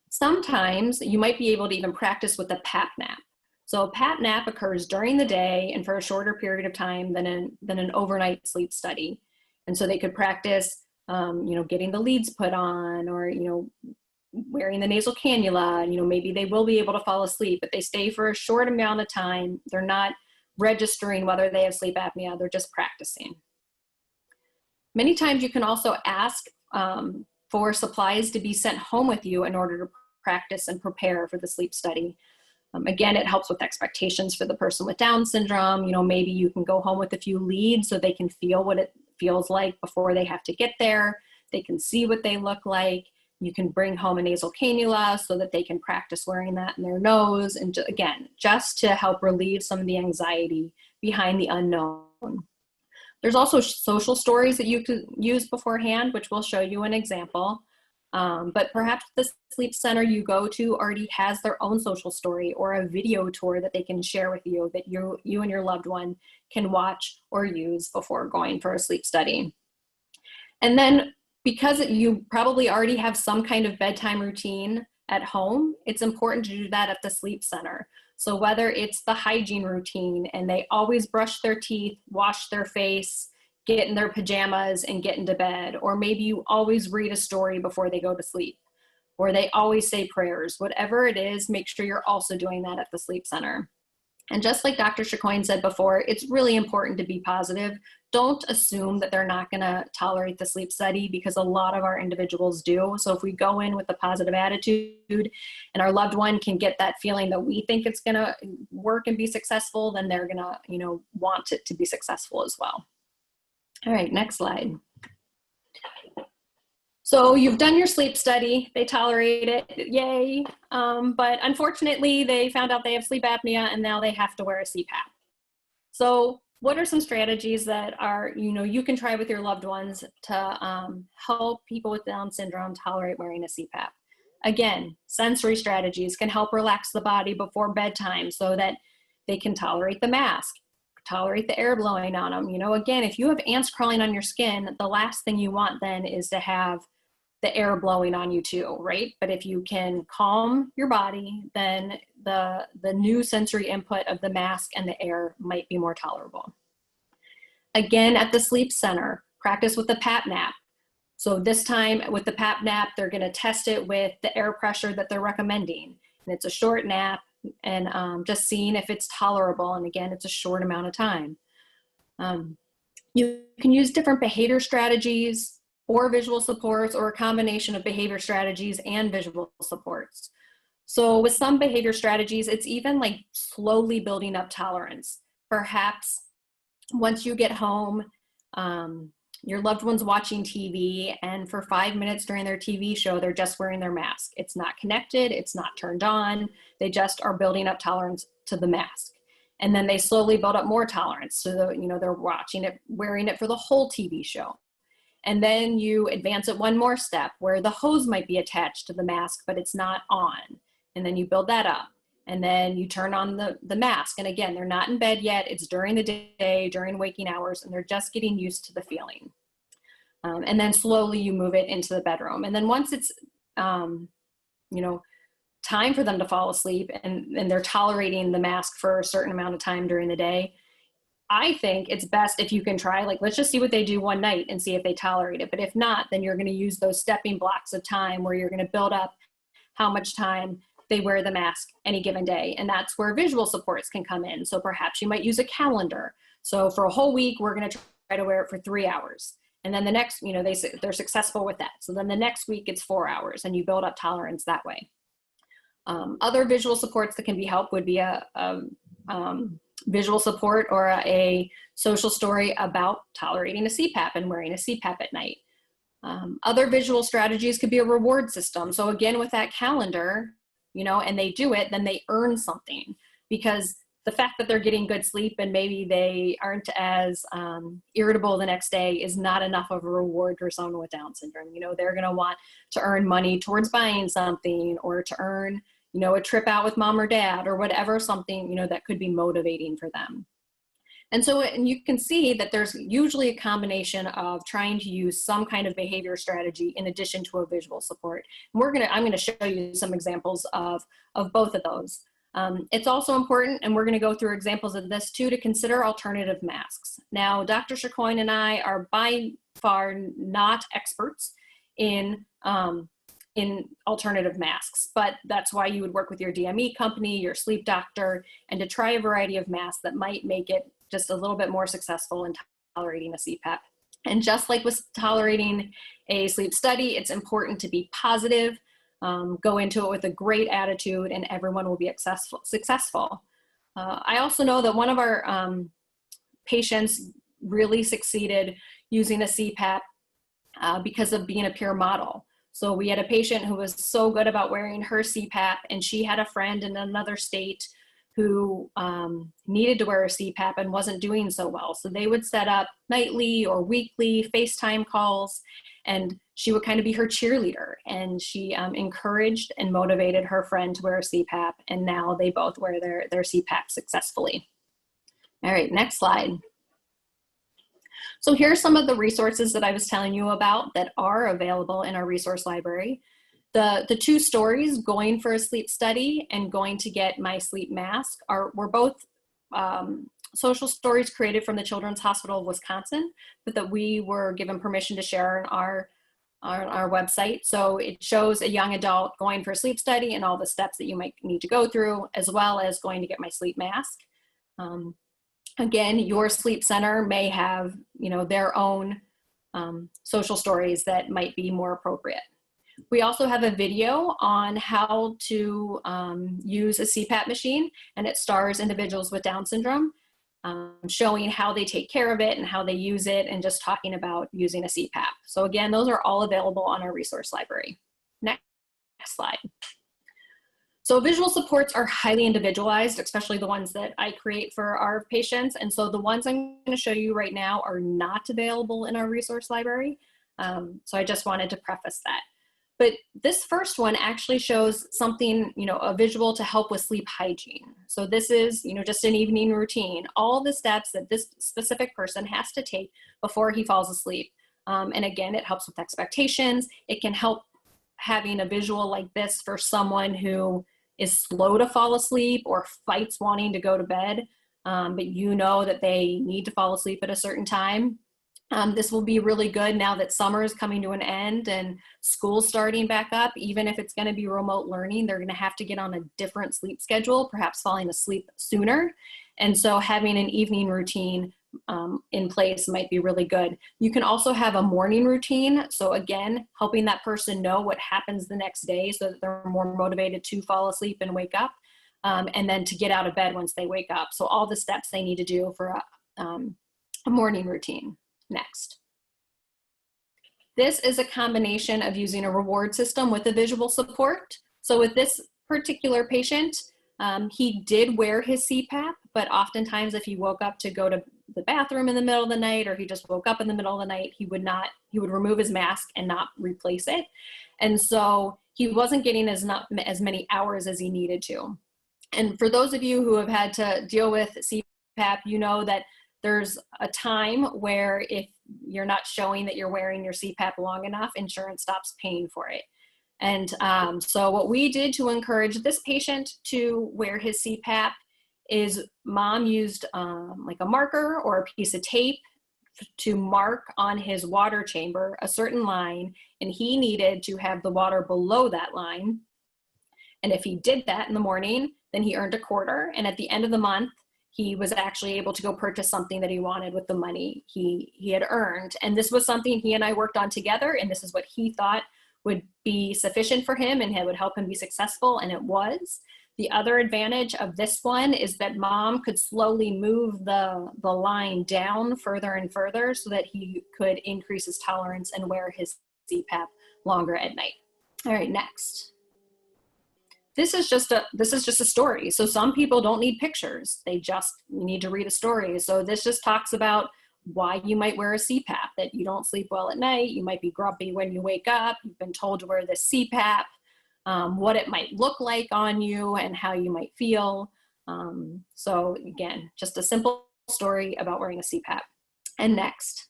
Sometimes you might be able to even practice with a PAP nap. So a PAP nap occurs during the day and for a shorter period of time than an overnight sleep study. And so they could practice, getting the leads put on, or, wearing the nasal cannula. Maybe they will be able to fall asleep, but they stay for a short amount of time. They're not registering whether they have sleep apnea, they're just practicing. Many times you can also ask for supplies to be sent home with you in order to practice and prepare for the sleep study. Again, it helps with expectations for the person with Down syndrome. Maybe you can go home with a few leads so they can feel what it feels like before they have to get there. They can see what they look like. You can bring home a nasal cannula so that they can practice wearing that in their nose. And again, just to help relieve some of the anxiety behind the unknown. There's also social stories that you could use beforehand, which we'll show you an example. But perhaps the sleep center you go to already has their own social story or a video tour that they can share with you that you and your loved one can watch or use before going for a sleep study. And then because you probably already have some kind of bedtime routine at home, it's important to do that at the sleep center. So whether it's the hygiene routine and they always brush their teeth, wash their face, get in their pajamas and get into bed, or maybe you always read a story before they go to sleep, or they always say prayers, whatever it is, make sure you're also doing that at the sleep center. And just like Dr. Chicoine said before, it's really important to be positive. Don't assume that they're not going to tolerate the sleep study, because a lot of our individuals do. So if we go in with a positive attitude and our loved one can get that feeling that we think it's going to work and be successful, then they're going to, want it to be successful as well. All right, next slide. So you've done your sleep study, they tolerate it, yay. But unfortunately, they found out they have sleep apnea and now they have to wear a CPAP. So what are some strategies that are, you can try with your loved ones to help people with Down syndrome tolerate wearing a CPAP? Again, sensory strategies can help relax the body before bedtime so that they can tolerate the mask, tolerate the air blowing on them. Again, if you have ants crawling on your skin, the last thing you want then is to have the air blowing on you too, right? But if you can calm your body, then the new sensory input of the mask and the air might be more tolerable. Again, at the sleep center, practice with the PAP nap. So this time with the PAP nap, they're going to test it with the air pressure that they're recommending. And it's a short nap, and just seeing if it's tolerable. And again, it's a short amount of time. You can use different behavior strategies or visual supports, or a combination of behavior strategies and visual supports. So with some behavior strategies, it's even like slowly building up tolerance. Perhaps once you get home, your loved one's watching TV, and for 5 minutes during their TV show, they're just wearing their mask. It's not connected, it's not turned on. They just are building up tolerance to the mask. And then they slowly build up more tolerance. So they're watching it, wearing it for the whole TV show. And then you advance it one more step where the hose might be attached to the mask, but it's not on. And then you build that up. And then you turn on the mask. And again, they're not in bed yet. It's during the day, during waking hours, and they're just getting used to the feeling. And then slowly you move it into the bedroom. And then once it's, time for them to fall asleep and they're tolerating the mask for a certain amount of time during the day, I think it's best if you can try, let's just see what they do one night and see if they tolerate it. But if not, then you're going to use those stepping blocks of time where you're going to build up how much time they wear the mask any given day. And that's where visual supports can come in. So perhaps you might use a calendar. So for a whole week, we're going to to wear it for 3 hours. And then the next, they're successful with that. So then the next week it's 4 hours, and you build up tolerance that way. Other visual supports that can be helped would be a visual support or a social story about tolerating a CPAP and wearing a CPAP at night. Other visual strategies could be a reward system. So again, with that calendar, and they do it, then they earn something, because the fact that they're getting good sleep and maybe they aren't as irritable the next day is not enough of a reward for someone with Down syndrome. They're going to want to earn money towards buying something, or to earn, a trip out with mom or dad, or whatever, something, that could be motivating for them. And so you can see that there's usually a combination of trying to use some kind of behavior strategy in addition to a visual support. And I'm going to show you some examples of both of those. It's also important, and we're going to go through examples of this too, to consider alternative masks. Now, Dr. Chicoine and I are by far not experts in alternative masks, but that's why you would work with your DME company, your sleep doctor, and to try a variety of masks that might make it just a little bit more successful in tolerating a CPAP. And just like with tolerating a sleep study, it's important to be positive, go into it with a great attitude, and everyone will be successful. I also know that one of our patients really succeeded using a CPAP because of being a peer model. So we had a patient who was so good about wearing her CPAP, and she had a friend in another state who needed to wear a CPAP and wasn't doing so well. So they would set up nightly or weekly FaceTime calls, and she would kind of be her cheerleader. And she encouraged and motivated her friend to wear a CPAP, and now they both wear their CPAP successfully. All right, next slide. So here's some of the resources that I was telling you about that are available in our resource library. The two stories, Going for a Sleep Study and Going to Get My Sleep Mask, were both social stories created from the Children's Hospital of Wisconsin, but that we were given permission to share on our website. So it shows a young adult going for a sleep study and all the steps that you might need to go through, as well as going to get my sleep mask. Again, your sleep center may have, their own social stories that might be more appropriate. We also have a video on how to use a CPAP machine, and it stars individuals with Down syndrome, showing how they take care of it and how they use it, and just talking about using a CPAP. So again, those are all available on our resource library. Next slide. So visual supports are highly individualized, especially the ones that I create for our patients. And so the ones I'm going to show you right now are not available in our resource library. So I just wanted to preface that. But this first one actually shows something, a visual to help with sleep hygiene. So this is, just an evening routine, all the steps that this specific person has to take before he falls asleep. And again, it helps with expectations. It can help having a visual like this for someone who is slow to fall asleep or fights wanting to go to bed, but that they need to fall asleep at a certain time. This will be really good now that summer is coming to an end and school's starting back up. Even if it's going to be remote learning, they're going to have to get on a different sleep schedule, perhaps falling asleep sooner. And so having an evening routine in place might be really good. You can also have a morning routine. So again, helping that person know what happens the next day so that they're more motivated to fall asleep and wake up, and then to get out of bed once they wake up. So all the steps they need to do for a morning routine. Next. This is a combination of using a reward system with a visual support. So with this particular patient, he did wear his CPAP, but oftentimes if he woke up to go to the bathroom in the middle of the night, or he just woke up in the middle of the night, he would remove his mask and not replace it. And so he wasn't getting as many hours as he needed to. And for those of you who have had to deal with CPAP, you know that there's a time where if you're not showing that you're wearing your CPAP long enough, insurance stops paying for it. And so what we did to encourage this patient to wear his CPAP is mom used like a marker or a piece of tape to mark on his water chamber a certain line, and he needed to have the water below that line. And if he did that in the morning, then he earned a quarter. And at the end of the month, he was actually able to go purchase something that he wanted with the money he had earned. And this was something he and I worked on together, and this is what he thought would be sufficient for him and it would help him be successful, and it was. The other advantage of this one is that mom could slowly move the line down further and further so that he could increase his tolerance and wear his CPAP longer at night. All right, next. This is just a story. So some people don't need pictures. They just need to read a story. So this just talks about why you might wear a CPAP, that you don't sleep well at night. You might be grumpy when you wake up. You've been told to wear this CPAP, what it might look like on you and how you might feel. So again, just a simple story about wearing a CPAP. And next.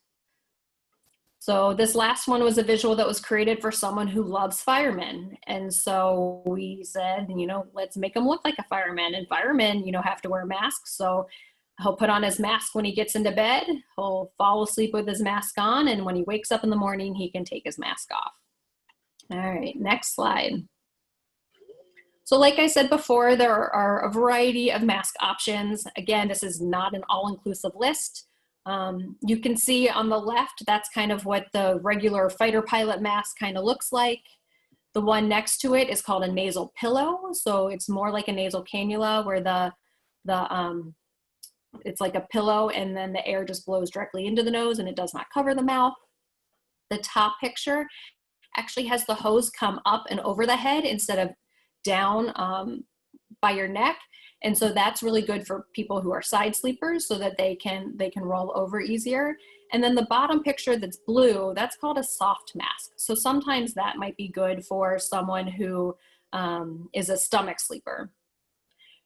So this last one was a visual that was created for someone who loves firemen. And so we said, let's make him look like a fireman. And firemen, have to wear masks. So he'll put on his mask when he gets into bed. He'll fall asleep with his mask on. And when he wakes up in the morning, he can take his mask off. All right, next slide. So like I said before, there are a variety of mask options. Again, this is not an all-inclusive list. You can see on the left, that's kind of what the regular fighter pilot mask kind of looks like. The one next to it is called a nasal pillow. So it's more like a nasal cannula where it's like a pillow and then the air just blows directly into the nose and it does not cover the mouth. The top picture actually has the hose come up and over the head instead of down by your neck. And so that's really good for people who are side sleepers so that they can roll over easier. And then the bottom picture that's blue, that's called a soft mask. So sometimes that might be good for someone who is a stomach sleeper.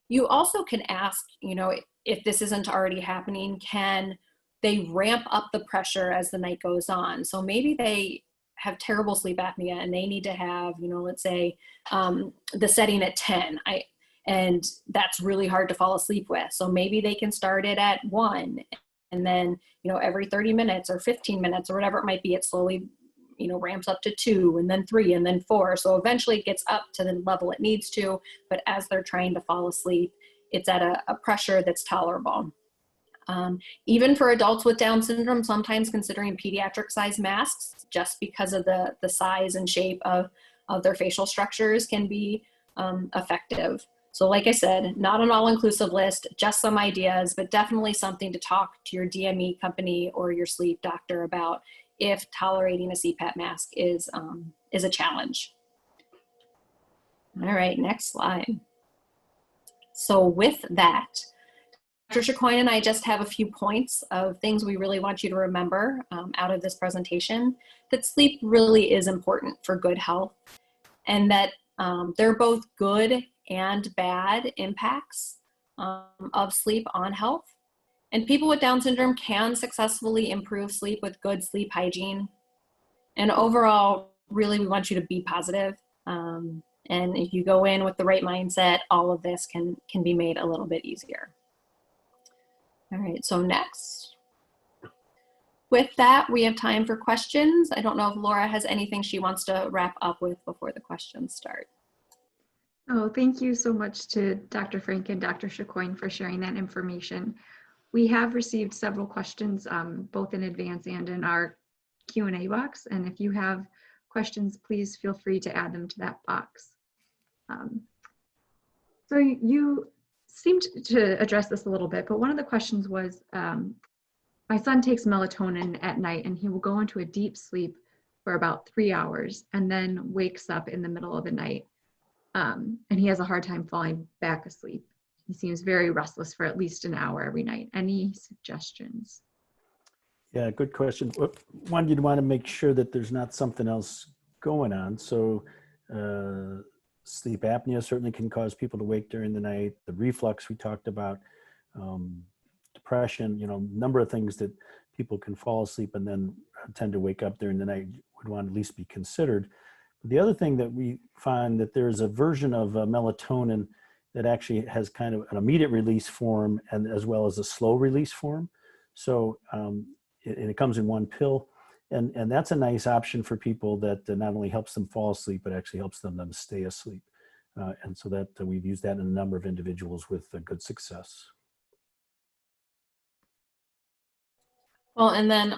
You also can ask, if this isn't already happening, can they ramp up the pressure as the night goes on? So maybe they have terrible sleep apnea and they need to have, let's say the setting at 10. And that's really hard to fall asleep with. So maybe they can start it at 1 and then, every 30 minutes or 15 minutes or whatever it might be, it slowly, ramps up to 2 and then 3 and then 4. So eventually it gets up to the level it needs to, but as they're trying to fall asleep, it's at a pressure that's tolerable. Even for adults with Down syndrome, sometimes considering pediatric size masks, just because of the size and shape of their facial structures, can be effective. So like I said, not an all-inclusive list, just some ideas, but definitely something to talk to your DME company or your sleep doctor about if tolerating a CPAP mask is a challenge. All right, next slide. So with that, Dr. Chicoine and I just have a few points of things we really want you to remember out of this presentation, that sleep really is important for good health, and that they're both good and bad impacts of sleep on health. And people with Down syndrome can successfully improve sleep with good sleep hygiene. And overall, really, we want you to be positive. And if you go in with the right mindset, all of this can be made a little bit easier. All right, so next. With that, we have time for questions. I don't know if Laura has anything she wants to wrap up with before the questions start. Oh, thank you so much to Dr. Frank and Dr. Chicoine for sharing that information. We have received several questions, both in advance and in our Q&A box. And if you have questions, please feel free to add them to that box. So you seemed to address this a little bit, but one of the questions was, my son takes melatonin at night and he will go into a deep sleep for about 3 hours and then wakes up in the middle of the night. And he has a hard time falling back asleep. He seems very restless for at least an hour every night. Any suggestions? Yeah, good question. One, you'd want to make sure that there's not something else going on. So sleep apnea certainly can cause people to wake during the night. The reflux we talked about, depression, number of things that people can fall asleep and then tend to wake up during the night would want to at least be considered. But the other thing that we find that there's a version of melatonin that actually has kind of an immediate release form and as well as a slow release form. So it comes in one pill. And that's a nice option for people that not only helps them fall asleep, but actually helps them stay asleep. And so that we've used that in a number of individuals with good success. Well, and then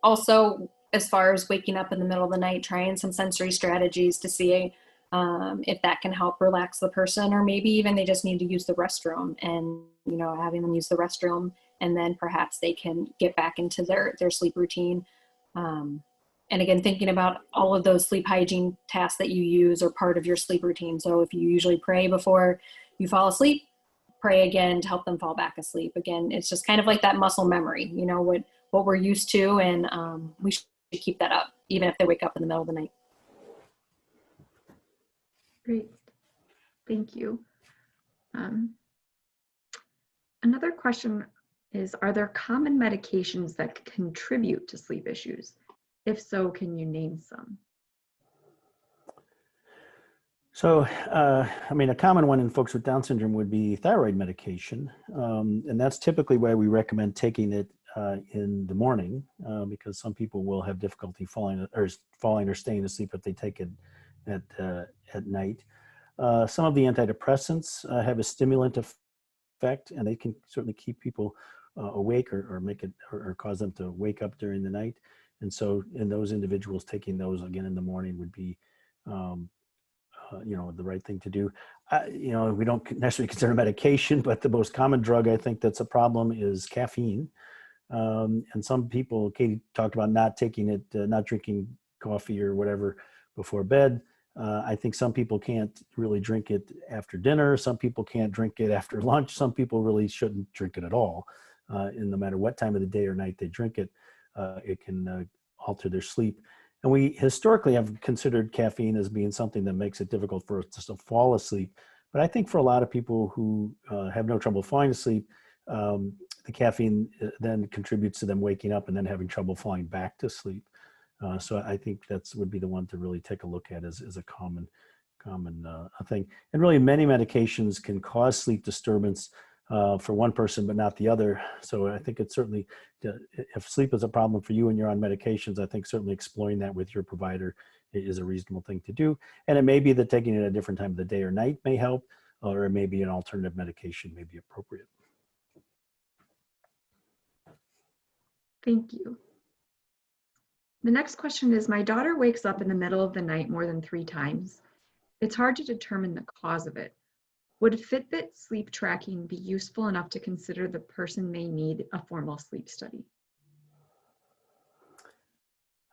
also, as far as waking up in the middle of the night, trying some sensory strategies to see if that can help relax the person, or maybe even they just need to use the restroom, and having them use the restroom, and then perhaps they can get back into their sleep routine. And again, thinking about all of those sleep hygiene tasks that you use are part of your sleep routine. So if you usually pray before you fall asleep, pray again to help them fall back asleep. Again, it's just kind of like that muscle memory, what we're used to, and we should keep that up, even if they wake up in the middle of the night. Great, thank you. Another question is, are there common medications that contribute to sleep issues? If so, can you name some? So, I mean, a common one in folks with Down syndrome would be thyroid medication. And that's typically why we recommend taking it in the morning, because some people will have difficulty falling or staying asleep if they take it at night. Some of the antidepressants have a stimulant effect, and they can certainly keep people awake or make it or cause them to wake up during the night. And so in those individuals, taking those again in the morning would be the right thing to do. We don't necessarily consider medication, but the most common drug I think that's a problem is caffeine. And some people, Katie talked about not taking it, not drinking coffee or whatever before bed. I think some people can't really drink it after dinner. Some people can't drink it after lunch. Some people really shouldn't drink it at all. And no matter what time of the day or night they drink it, it can alter their sleep. And we historically have considered caffeine as being something that makes it difficult for us to fall asleep. But I think for a lot of people who have no trouble falling asleep, the caffeine then contributes to them waking up and then having trouble falling back to sleep. So I think that's would be the one to really take a look at as a common thing. And really many medications can cause sleep disturbance for one person, but not the other. So I think it's certainly, if sleep is a problem for you and you're on medications, I think certainly exploring that with your provider is a reasonable thing to do. And it may be that taking it at a different time of the day or night may help, or it may be an alternative medication may be appropriate. Thank you. The next question is, my daughter wakes up in the middle of the night more than 3 times. It's hard to determine the cause of it. Would Fitbit sleep tracking be useful enough to consider the person may need a formal sleep study?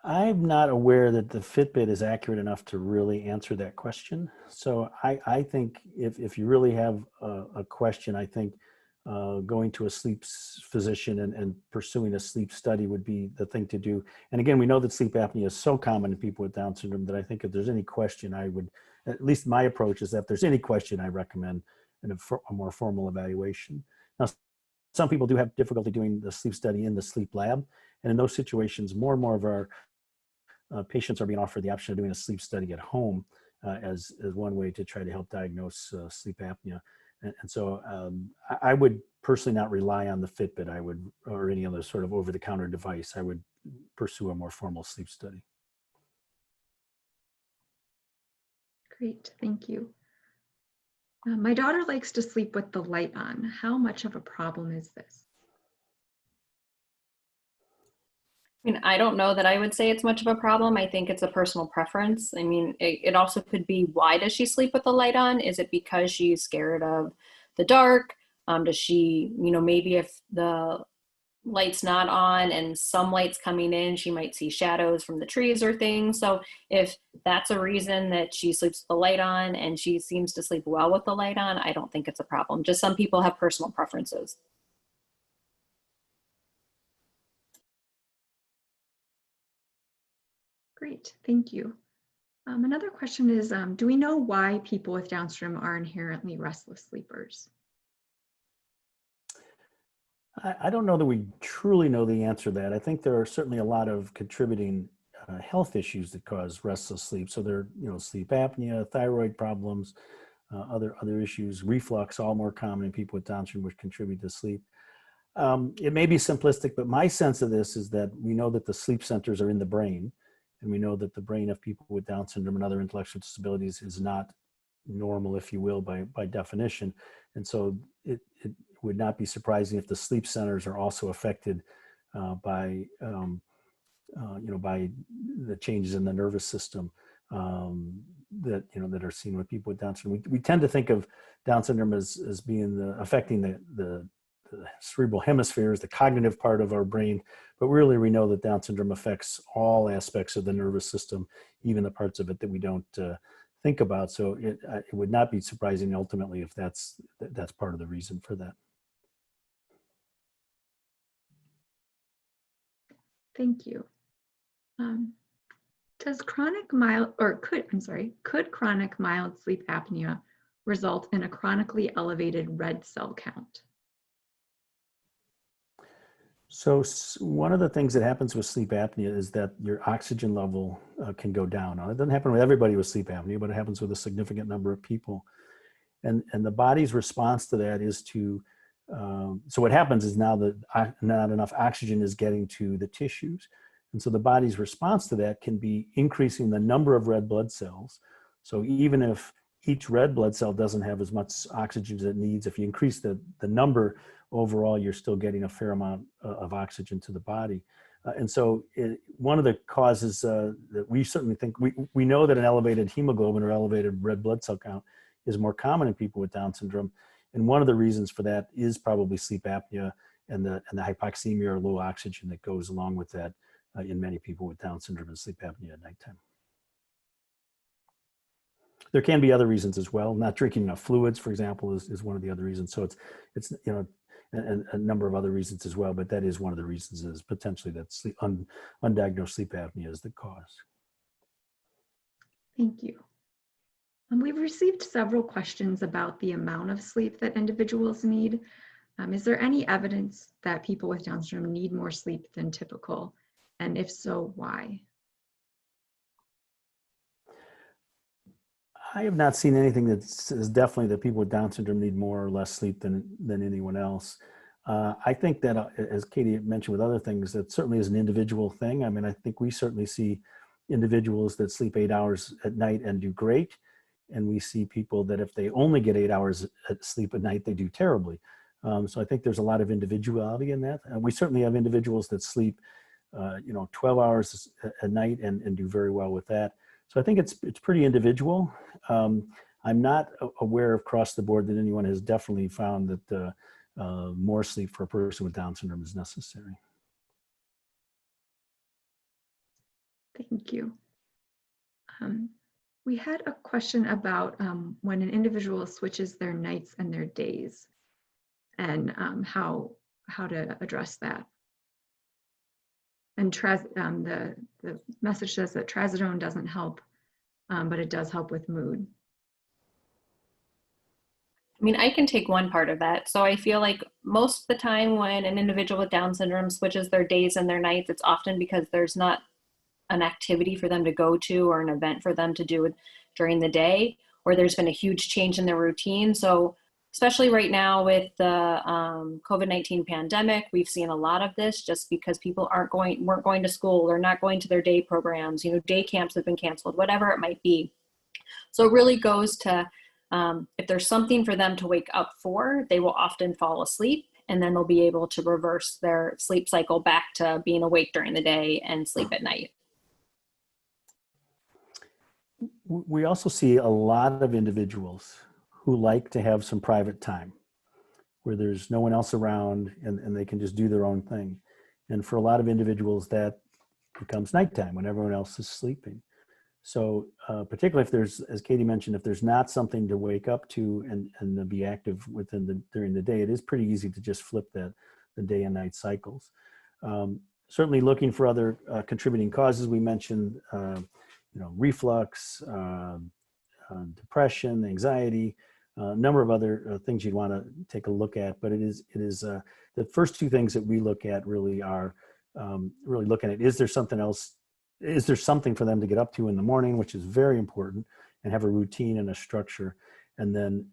I'm not aware that the Fitbit is accurate enough to really answer that question. So I think if you really have a question, I think going to a sleep physician and pursuing a sleep study would be the thing to do. And again, we know that sleep apnea is so common in people with Down syndrome that I think if there's any question, I would, at least my approach is that if there's any question, I recommend a more formal evaluation. Now, some people do have difficulty doing the sleep study in the sleep lab. And in those situations, more and more of our patients are being offered the option of doing a sleep study at home as one way to try to help diagnose sleep apnea. And so I would personally not rely on the Fitbit, or any other sort of over-the-counter device. I would pursue a more formal sleep study. Great, thank you. My daughter likes to sleep with the light on. How much of a problem is this? I mean, I don't know that I would say it's much of a problem. I think it's a personal preference. I mean, it also could be, why does she sleep with the light on? Is it because she's scared of the dark? Does she, maybe if the light's not on and some light's coming in, she might see shadows from the trees or things. So if that's a reason that she sleeps with the light on and she seems to sleep well with the light on, I don't think it's a problem. Just some people have personal preferences. Great, thank you. Another question is, do we know why people with Down syndrome are inherently restless sleepers? I don't know that we truly know the answer to that. I think there are certainly a lot of contributing health issues that cause restless sleep. So there are, sleep apnea, thyroid problems, other issues, reflux, all more common in people with Down syndrome, which contribute to sleep. It may be simplistic, but my sense of this is that we know that the sleep centers are in the brain, and we know that the brain of people with Down syndrome and other intellectual disabilities is not normal, if you will, by definition. And so it would not be surprising if the sleep centers are also affected by by the changes in the nervous system that that are seen with people with Down syndrome. We tend to think of Down syndrome as being affecting the cerebral hemispheres, the cognitive part of our brain, but really we know that Down syndrome affects all aspects of the nervous system, even the parts of it that we don't think about. So it would not be surprising ultimately if that's part of the reason for that. Thank you. Does chronic mild, or could chronic mild sleep apnea result in a chronically elevated red cell count? So one of the things that happens with sleep apnea is that your oxygen level can go down. Now, it doesn't happen with everybody with sleep apnea, but it happens with a significant number of people. And the body's response to that is to, so what happens is now that not enough oxygen is getting to the tissues. And so the body's response to that can be increasing the number of red blood cells. So even if each red blood cell doesn't have as much oxygen as it needs, if you increase the number overall, you're still getting a fair amount of oxygen to the body. And so one of the causes that we certainly think, we know that an elevated hemoglobin or elevated red blood cell count is more common in people with Down syndrome. And one of the reasons for that is probably sleep apnea and the hypoxemia or low oxygen that goes along with that in many people with Down syndrome and sleep apnea at nighttime. There can be other reasons as well. Not drinking enough fluids, for example, is one of the other reasons. So it's and a number of other reasons as well, but that is one of the reasons is potentially that undiagnosed sleep apnea is the cause. Thank you. We've received several questions about the amount of sleep that individuals need. Is there any evidence that people with Down syndrome need more sleep than typical? And if so, why? I have not seen anything that says definitely that people with Down syndrome need more or less sleep than anyone else. I think that, as Katie mentioned with other things, that certainly is an individual thing. I mean, I think we certainly see individuals that sleep 8 hours at night and do great. And we see people that if they only get 8 hours of sleep at night, they do terribly. So I think there's a lot of individuality in that. And we certainly have individuals that sleep 12 hours a night and do very well with that. So I think it's pretty individual. I'm not aware across the board that anyone has definitely found that more sleep for a person with Down syndrome is necessary. Thank you. We had a question about when an individual switches their nights and their days and how to address that. And the message says that trazodone doesn't help, but it does help with mood. I mean, I can take one part of that. So I feel like most of the time when an individual with Down syndrome switches their days and their nights, it's often because there's not an activity for them to go to or an event for them to do during the day, or there's been a huge change in their routine. So especially right now with the COVID-19 pandemic, we've seen a lot of this just because people weren't going to school or not going to their day programs, day camps have been canceled, whatever it might be. So it really goes to, if there's something for them to wake up for, they will often fall asleep, and then they'll be able to reverse their sleep cycle back to being awake during the day and sleep at night. We also see a lot of individuals who like to have some private time where there's no one else around and they can just do their own thing. And for a lot of individuals, that becomes nighttime when everyone else is sleeping. So particularly if there's, as Katie mentioned, if there's not something to wake up to and be active during the day, it is pretty easy to just flip the day and night cycles. Certainly looking for other contributing causes. We mentioned, reflux, depression, anxiety, a number of other things you'd want to take a look at. But it is the first two things that we look at really are really looking at, is there something else? Is there something for them to get up to in the morning, which is very important, and have a routine and a structure? And then,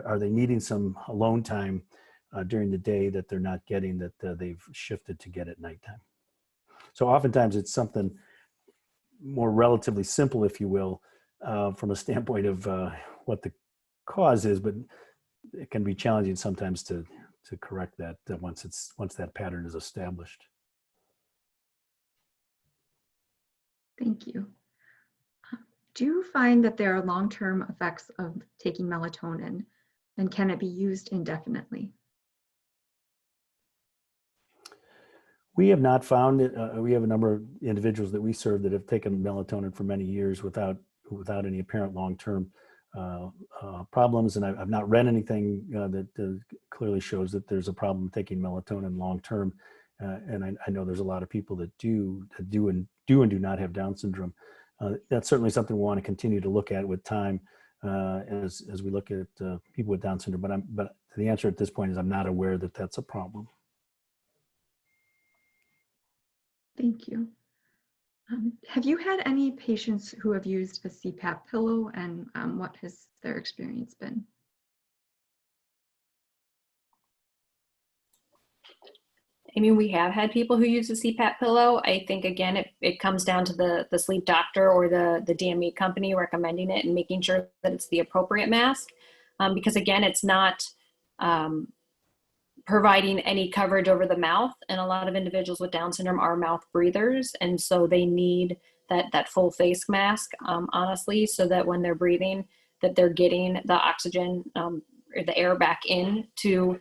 are they needing some alone time during the day that they're not getting that they've shifted to get at nighttime? So oftentimes it's something more relatively simple, if you will, from a standpoint of what the cause is, but it can be challenging sometimes to to correct that once that pattern is established. Thank you. Do you find that there are long-term effects of taking melatonin, and can it be used indefinitely? We have not found it. We have a number of individuals that we serve that have taken melatonin for many years without any apparent long-term problems. And I've not read anything that clearly shows that there's a problem taking melatonin long-term. And I know there's a lot of people that do and do not have Down syndrome. That's certainly something we want to continue to look at with time as we look at people with Down syndrome. But the answer at this point is I'm not aware that that's a problem. Thank you. Have you had any patients who have used a CPAP pillow, and what has their experience been? I mean, we have had people who use a CPAP pillow. I think, again, it comes down to the sleep doctor or the DME company recommending it and making sure that it's the appropriate mask. Because, again, it's not providing any coverage over the mouth. And a lot of individuals with Down syndrome are mouth breathers. And so they need that full face mask, honestly, so that when they're breathing, that they're getting the oxygen or the air back in to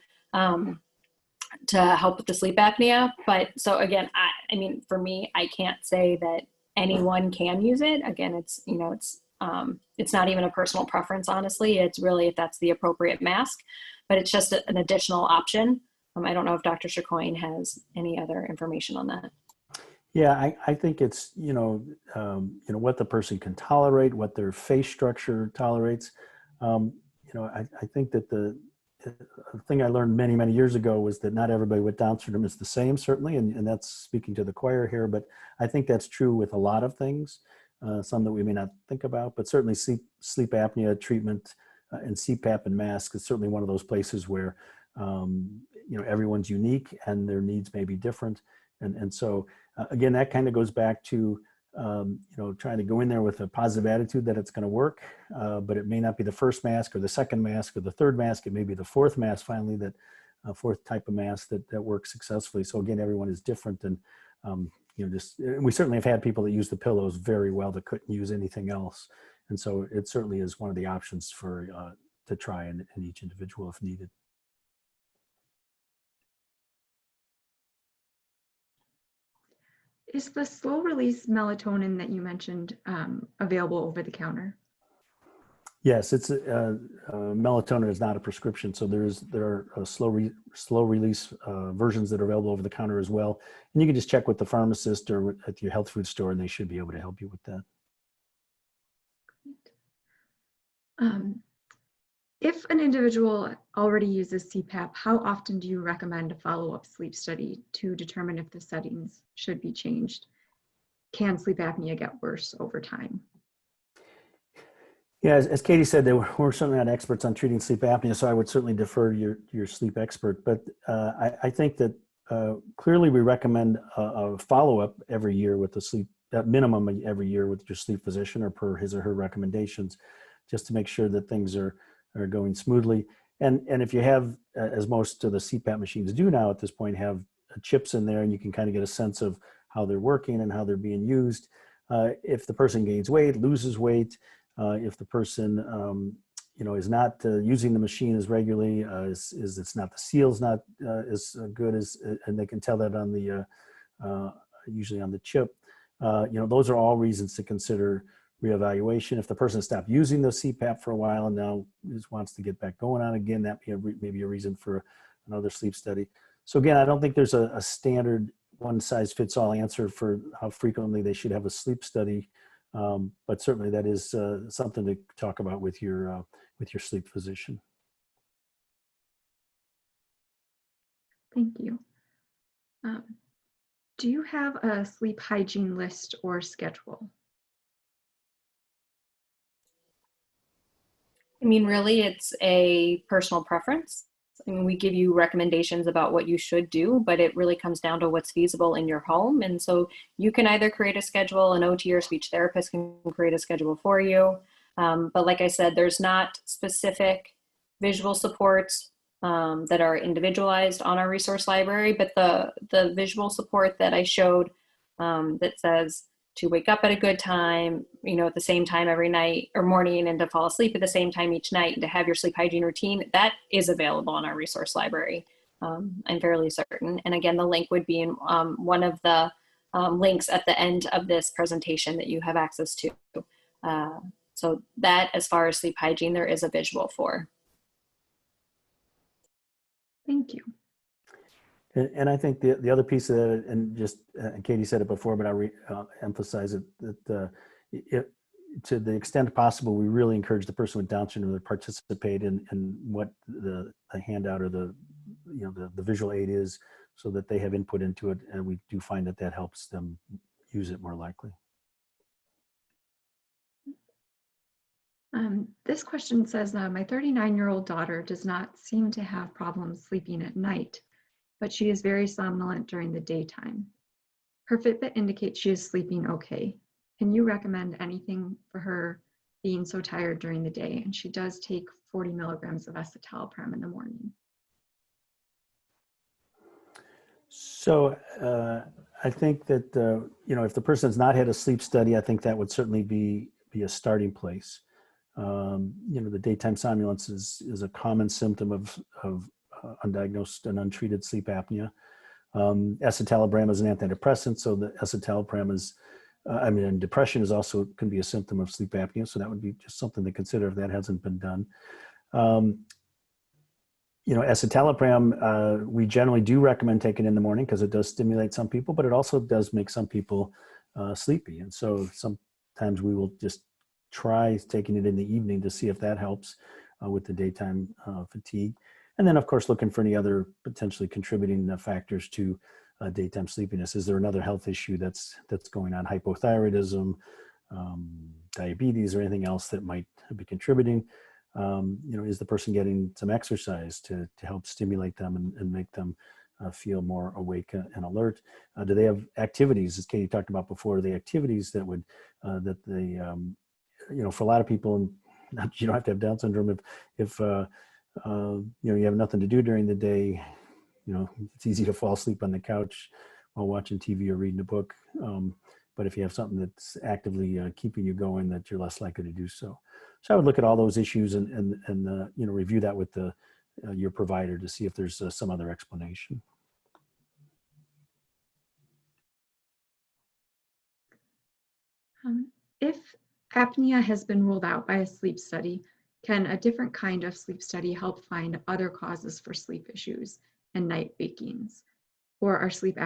help with the sleep apnea. But so again, I mean, for me, I can't say that anyone can use it. Again, it's not even a personal preference, honestly. It's really if that's the appropriate mask, but it's just an additional option. I don't know if Dr. Chicoine has any other information on that. Yeah, I think it's, what the person can tolerate, what their face structure tolerates. I think that the thing I learned many, many years ago was that not everybody with Down syndrome is the same, certainly, and that's speaking to the choir here, but I think that's true with a lot of things, some that we may not think about, but certainly sleep apnea treatment and CPAP and mask is certainly one of those places where, everyone's unique and their needs may be different. And so, again, that kind of goes back to, trying to go in there with a positive attitude that it's going to work, but it may not be the first mask or the second mask or the third mask. It may be the fourth mask, finally, fourth type of mask that works successfully. So again, everyone is different. And, we certainly have had people that use the pillows very well that couldn't use anything else. And so it certainly is one of the options to try in each individual if needed. Is the slow release melatonin that you mentioned available over the counter? Yes, it's melatonin is not a prescription, so there are slow release versions that are available over the counter as well. And you can just check with the pharmacist or at your health food store, and they should be able to help you with that. If an individual already uses CPAP, how often do you recommend a follow-up sleep study to determine if the settings should be changed? Can sleep apnea get worse over time? Yeah, as Katie said, we're certainly not experts on treating sleep apnea, so I would certainly defer to your sleep expert. But I think that clearly we recommend a follow-up every year with the sleep, at minimum every year with your sleep physician or per his or her recommendations, just to make sure that things are going smoothly. And if you have, as most of the CPAP machines do now at this point, have chips in there and you can kind of get a sense of how they're working and how they're being used. If the person gains weight, loses weight, if the person, is not using the machine as regularly, it's not, the seal's not as good as, and they can tell that on the, usually on the chip, those are all reasons to consider reevaluation. If the person stopped using the CPAP for a while and now just wants to get back going on again, that may be a reason for another sleep study. So again, I don't think there's a standard one-size-fits-all answer for how frequently they should have a sleep study, but certainly that is something to talk about with your sleep physician. Thank you. Do you have a sleep hygiene list or schedule? I mean, really, it's a personal preference. I mean, we give you recommendations about what you should do, but it really comes down to what's feasible in your home. And so you can either create a schedule, an OT or speech therapist can create a schedule for you. But like I said, there's not specific visual supports that are individualized on our resource library, but the visual support that I showed that says to wake up at a good time, at the same time every night or morning, and to fall asleep at the same time each night, and to have your sleep hygiene routine, that is available on our resource library. I'm fairly certain. And again, the link would be in one of the links at the end of this presentation that you have access to. So that, as far as sleep hygiene, there is a visual for. Thank you. And I think the other piece of that, and just Katie said it before, but I'll emphasize it, that to the extent possible, we really encourage the person with Down syndrome to participate in what the handout or the visual aid is, so that they have input into it, and we do find that helps them use it more likely. This question says, my 39-year-old daughter does not seem to have problems sleeping at night, but she is very somnolent during the daytime. Her Fitbit indicates she is sleeping okay. Can you recommend anything for her being so tired during the day? And she does take 40 milligrams of escitalopram in the morning. So I think that, if the person has not had a sleep study, I think that would certainly be a starting place. The daytime somnolence is a common symptom of undiagnosed and untreated sleep apnea. Escitalopram is an antidepressant, so the escitalopram is, and depression is also can be a symptom of sleep apnea, so that would be just something to consider if that hasn't been done. Escitalopram, we generally do recommend taking in the morning because it does stimulate some people, but it also does make some people sleepy. And so sometimes we will just try taking it in the evening to see if that helps with the daytime fatigue. And then, of course, looking for any other potentially contributing factors to daytime sleepiness. Is there another health issue that's going on, hypothyroidism, diabetes, or anything else that might be contributing? Is the person getting some exercise to help stimulate them and make them feel more awake and alert? Do they have activities, as Katie talked about before, the activities that would, that they, for a lot of people, and you don't have to have Down syndrome, if you have nothing to do during the day, it's easy to fall asleep on the couch while watching TV or reading a book. But if you have something that's actively keeping you going, that you're less likely to do so. So I would look at all those issues and review that with your provider to see if there's some other explanation. If apnea has been ruled out by a sleep study, can a different kind of sleep study help find other causes for sleep issues and night wakings? Or are sleep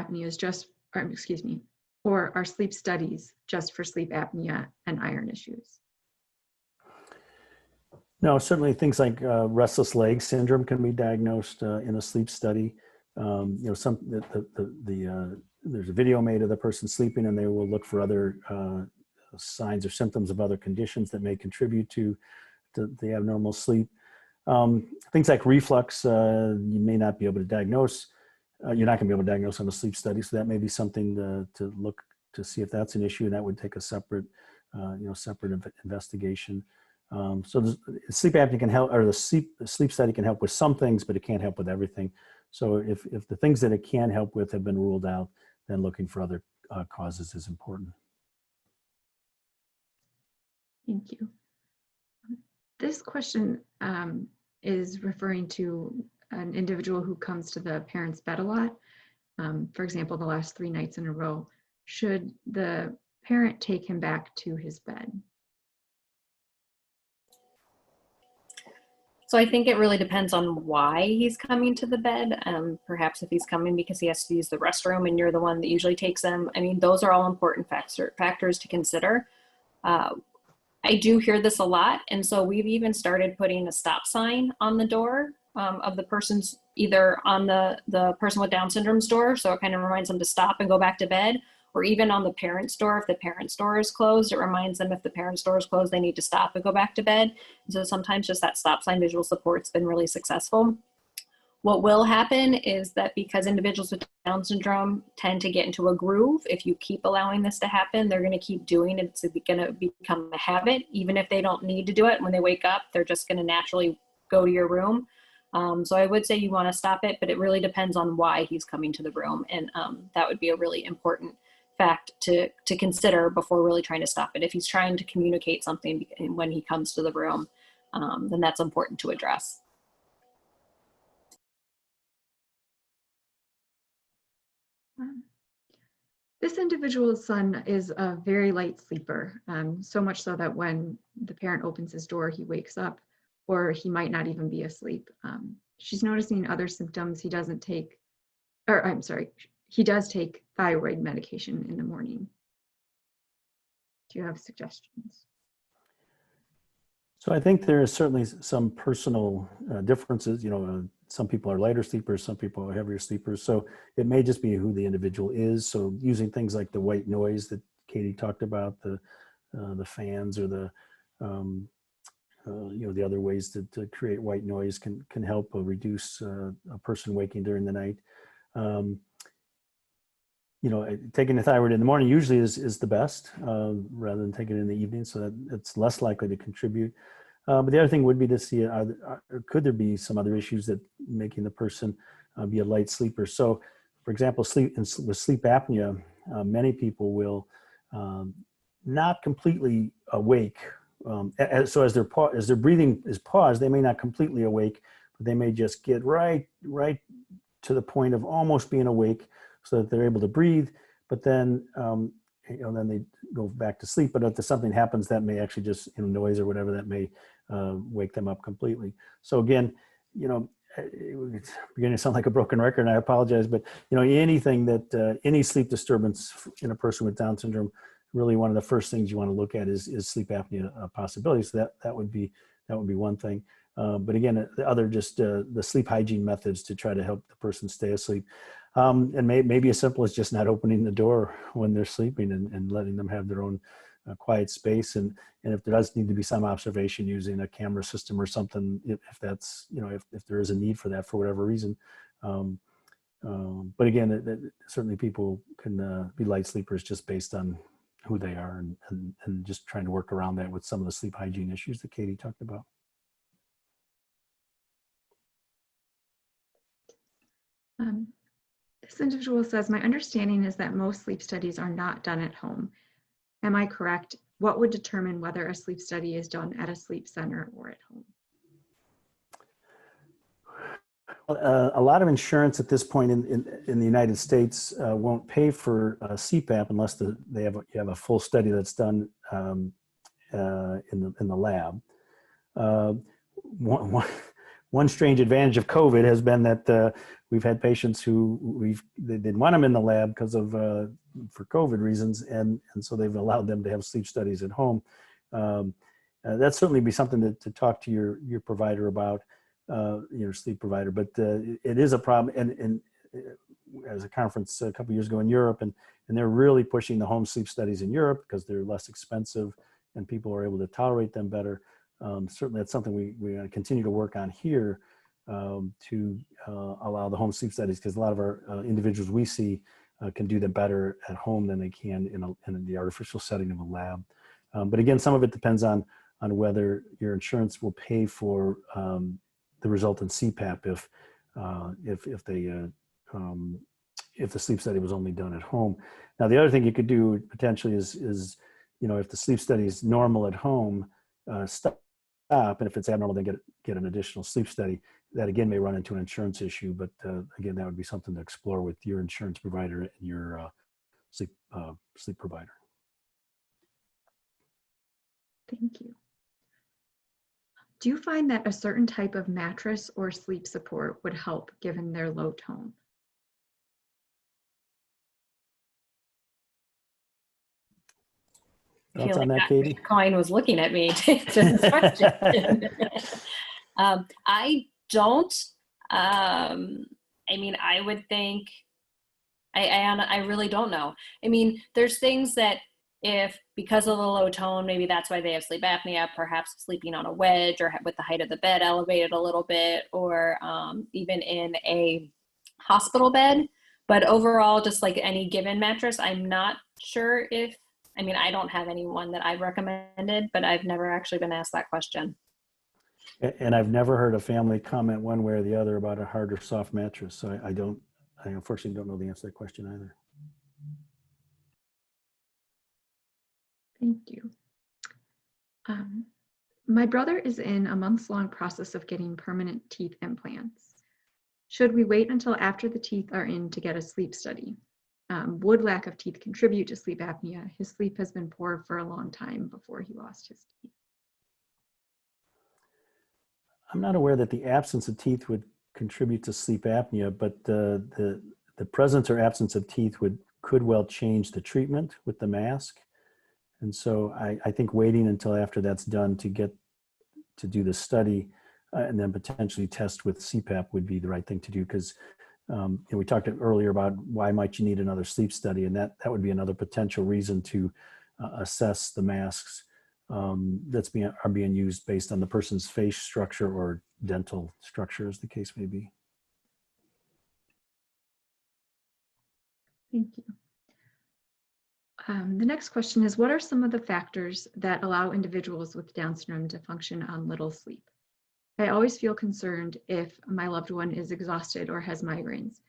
studies just for sleep apnea and iron issues? No, certainly things like restless leg syndrome can be diagnosed in a sleep study. There's a video made of the person sleeping, and they will look for other signs or symptoms of other conditions that may contribute to the abnormal sleep. Things like reflux, you may not be able to diagnose. You're not going to be able to diagnose on a sleep study, so that may be something to look to see if that's an issue, and that would take a separate, separate investigation. So the sleep apnea can help, or the sleep study can help with some things, but it can't help with everything. So if the things that it can help with have been ruled out, then looking for other causes is important. Thank you. This question is referring to an individual who comes to the parent's bed a lot. For example, the last 3 nights in a row. Should the parent take him back to his bed? So I think it really depends on why he's coming to the bed. Perhaps if he's coming because he has to use the restroom and you're the one that usually takes him. I mean, those are all important factors to consider. I do hear this a lot. And so we've even started putting a stop sign on the door of the person's, either on the person with Down syndrome's door. So it kind of reminds them to stop and go back to bed, or even on the parent's door. If the parent's door is closed, it reminds them if the parent's door is closed, they need to stop and go back to bed. And so sometimes just that stop sign visual support's been really successful. What will happen is that because individuals with Down syndrome tend to get into a groove, if you keep allowing this to happen, they're going to keep doing it. It's going to become a habit. Even if they don't need to do it, when they wake up, they're just going to naturally go to your room. So I would say you want to stop it, but it really depends on why he's coming to the room. And that would be a really important fact to consider before really trying to stop it. If he's trying to communicate something when he comes to the room, then that's important to address. This individual's son is a very light sleeper, so much so that when the parent opens his door, he wakes up, or he might not even be asleep. She's noticing other symptoms. He doesn't take, or I'm sorry, he does take thyroid medication in the morning. Do you have suggestions? So I think there is certainly some personal differences. Some people are lighter sleepers, some people are heavier sleepers. So it may just be who the individual is. So using things like the white noise that Katie talked about, the fans, or the the other ways to create white noise can help reduce a person waking during the night. Taking the thyroid in the morning usually is the best, rather than taking it in the evening, so that it's less likely to contribute. But the other thing would be to see, could there be some other issues that making the person be a light sleeper? So, for example, with sleep apnea, many people will not completely awake. So as their breathing is paused, they may not completely awake, but they may just get right to the point of almost being awake, so that they're able to breathe. But then then they go back to sleep. But if something happens, that may actually just noise or whatever, that may wake them up completely. So again, it's beginning to sound like a broken record, and I apologize, but anything that any sleep disturbance in a person with Down syndrome, really one of the first things you want to look at is sleep apnea possibilities. So that would be one thing. But again, the other, just the sleep hygiene methods to try to help the person stay asleep. And maybe as simple as just not opening the door when they're sleeping, and letting them have their own quiet space. And if there does need to be some observation, using a camera system or something, if that's, if there is a need for that for whatever reason. But again, certainly people can be light sleepers just based on who they are, and just trying to work around that with some of the sleep hygiene issues that Katie talked about. This individual says, my understanding is that most sleep studies are not done at home. Am I correct? What would determine whether a sleep study is done at a sleep center or at home? A lot of insurance at this point in the United States won't pay for CPAP unless you have a full study that's done in the lab. One strange advantage of COVID has been that we've had patients who they didn't want them in the lab because of for COVID reasons, and so they've allowed them to have sleep studies at home. That'd certainly be something to talk to your provider about, your sleep provider. But it is a problem, and as a conference a couple of years ago in Europe, and they're really pushing the home sleep studies in Europe because they're less expensive and people are able to tolerate them better. Certainly that's something we continue to work on here, to allow the home sleep studies, because a lot of our individuals we see can do them better at home than they can in the artificial setting of a lab. But again, some of it depends on whether your insurance will pay for the resultant CPAP if the sleep study was only done at home. Now, the other thing you could do potentially is if the sleep study is normal at home, stop, and if it's abnormal, then get an additional sleep study. That again may run into an insurance issue, but again, that would be something to explore with your insurance provider and your sleep provider. Thank you. Do you find that a certain type of mattress or sleep support would help given their low tone? I feel Thoughts on like that, Katie? Chicoine was looking at me to answer this question. I don't. I mean, I would think. I really don't know. I mean, there's things that if because of the low tone, maybe that's why they have sleep apnea, perhaps sleeping on a wedge or with the height of the bed elevated a little bit, or even in a hospital bed. But overall, just like any given mattress, I'm not sure if, I mean, I don't have anyone that I've recommended, but I've never actually been asked that question. And I've never heard a family comment one way or the other about a hard or soft mattress. So I unfortunately don't know the answer to that question either. Thank you. My brother is in a months-long process of getting permanent teeth implants. Should we wait until after the teeth are in to get a sleep study? Would lack of teeth contribute to sleep apnea? His sleep has been poor for a long time before he lost his teeth. I'm not aware that the absence of teeth would contribute to sleep apnea, but the presence or absence of teeth could well change the treatment with the mask. And so I think waiting until after that's done to do the study and then potentially test with CPAP would be the right thing to do, because we talked earlier about why might you need another sleep study, and that would be another potential reason to assess the masks that are being used based on the person's face structure or dental structure, as the case may be. Thank you. The next question is, what are some of the factors that allow individuals with Down syndrome to function on little sleep? I always feel concerned if my loved one is exhausted or has migraines.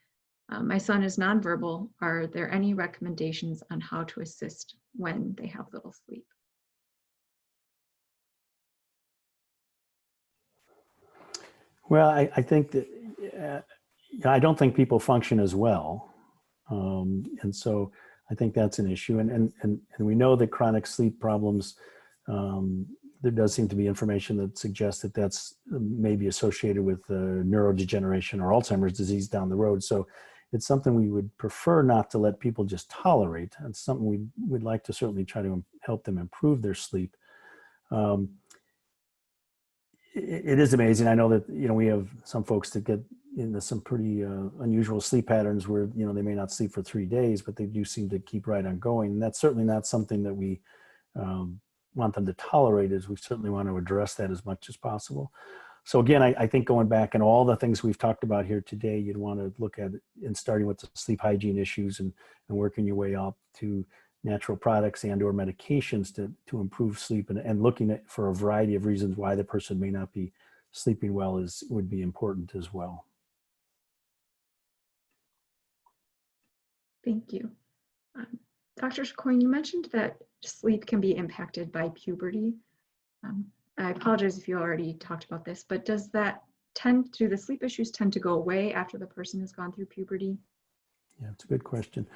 My son is nonverbal. Are there any recommendations on how to assist when they have little sleep? Well, I think that I don't think people function as well. And so I think that's an issue. And we know that chronic sleep problems, there does seem to be information that suggests that that's maybe associated with neurodegeneration or Alzheimer's disease down the road. So it's something we would prefer not to let people just tolerate. It's something we'd like to certainly try to help them improve their sleep. It is amazing. I know that, we have some folks that get into some pretty unusual sleep patterns where, they may not sleep for 3 days, but they do seem to keep right on going. And that's certainly not something that we want them to tolerate, as we certainly want to address that as much as possible. So again, I think going back and all the things we've talked about here today, you'd want to look at it in starting with the sleep hygiene issues and working your way up to natural products and or medications to improve sleep, and looking at for a variety of reasons why the person may not be sleeping well would be important as well. Thank you. Dr. Chicoine, you mentioned that sleep can be impacted by puberty. I apologize if you already talked about this, but do the sleep issues tend to go away after the person has gone through puberty? Yeah, it's a good question.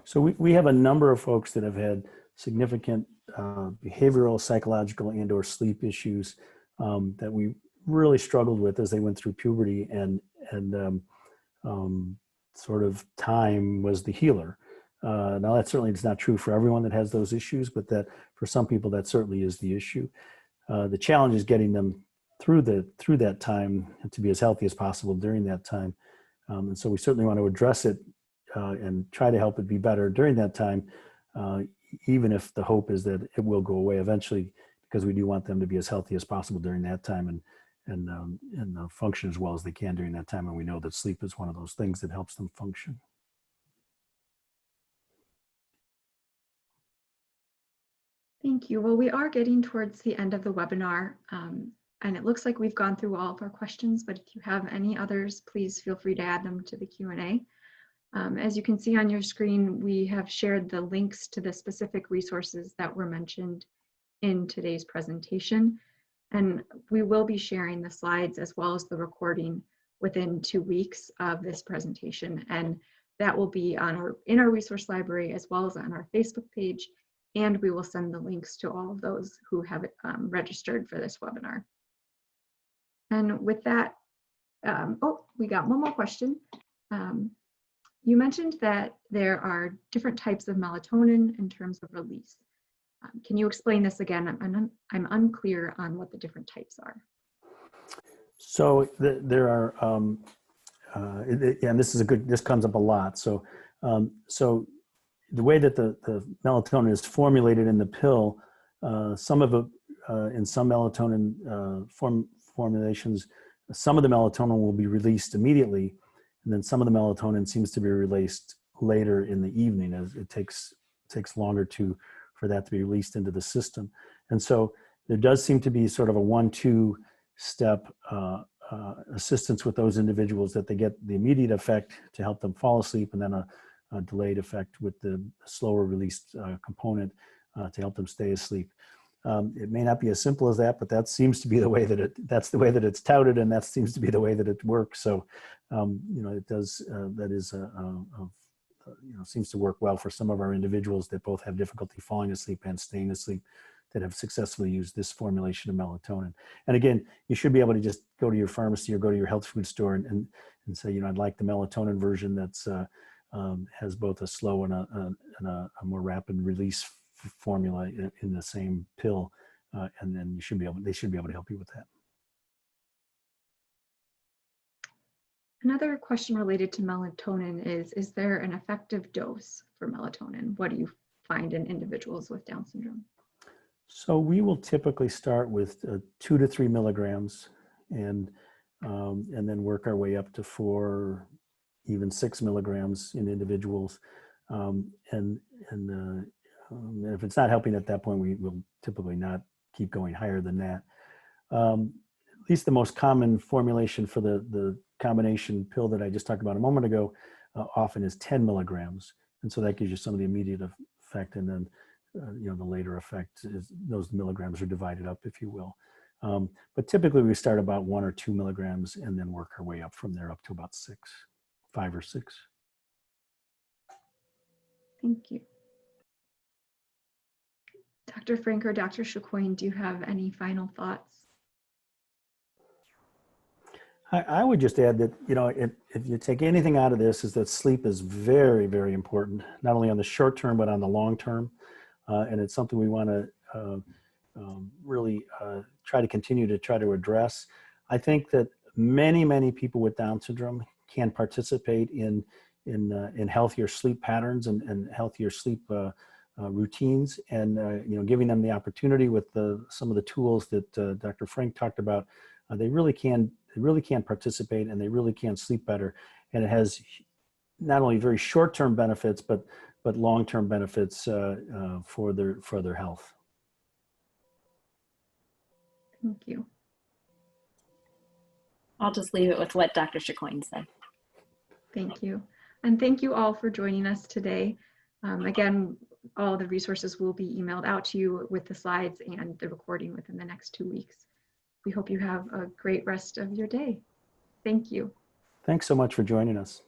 So we have a number of folks that have had significant behavioral, psychological, and or sleep issues that we really struggled with as they went through puberty, and sort of time was the healer. Now that certainly is not true for everyone that has those issues, but that for some people that certainly is the issue. The challenge is getting them through that time and to be as healthy as possible during that time. And so we certainly want to address it and try to help it be better during that time, even if the hope is that it will go away eventually, because we do want them to be as healthy as possible during that time and function as well as they can during that time. And we know that sleep is one of those things that helps them function. Thank you. Well, we are getting towards the end of the webinar, and it looks like we've gone through all of our questions, but if you have any others, please feel free to add them to the Q&A. As you can see on your screen, we have shared the links to the specific resources that were mentioned in today's presentation, and we will be sharing the slides as well as the recording within 2 weeks of this presentation, and that will be in our resource library as well as on our Facebook page, and we will send the links to all of those who have registered for this webinar. And with that, we got one more question. You mentioned that there are different types of melatonin in terms of release. Can you explain this again? I'm unclear on what the different types are. So there are, and this comes up a lot. So the way that the melatonin is formulated in the pill, some of it, in some melatonin formulations, some of the melatonin will be released immediately, and then some of the melatonin seems to be released later in the evening, as it takes longer for that to be released into the system. And so there does seem to be sort of a 1-2 step assistance with those individuals, that they get the immediate effect to help them fall asleep, and then a delayed effect with the slower released component to help them stay asleep. It may not be as simple as that, but that seems to be the way that that's the way that it's touted, and that seems to be the way that it works. So, it does, that is, seems to work well for some of our individuals that both have difficulty falling asleep and staying asleep, that have successfully used this formulation of melatonin. And again, you should be able to just go to your pharmacy or go to your health food store and say, I'd like the melatonin version that's has both a slow and a more rapid release formula in the same pill, and then they should be able to help you with that. Another question related to melatonin is there an effective dose for melatonin? What do you find in individuals with Down syndrome? So we will typically start with 2 to 3 milligrams, and then work our way up to 4, even 6 milligrams in individuals. And if it's not helping at that point, we will typically not keep going higher than that. At least the most common formulation for the combination pill that I just talked about a moment ago often is 10 milligrams. And so that gives you some of the immediate effect. And then, the later effect is those milligrams are divided up, if you will. But typically we start about 1 or 2 milligrams and then work our way up from there up to about 5 or 6. Thank you. Dr. Frank or Dr. Chicoine, do you have any final thoughts? I would just add that, if you take anything out of this, is that sleep is very, very important, not only on the short term, but on the long term. And it's something we want to really try to continue to try to address. I think that many, many people with Down syndrome can participate in healthier sleep patterns and healthier sleep routines, and giving them the opportunity with some of the tools that Dr. Frank talked about. They really can participate, and they really can sleep better. And it has not only very short-term benefits, but long-term benefits for their health. Thank you. I'll just leave it with what Dr. Chicoine said. Thank you. And thank you all for joining us today. Again, all the resources will be emailed out to you with the slides and the recording within the next 2 weeks. We hope you have a great rest of your day. Thank you. Thanks so much for joining us.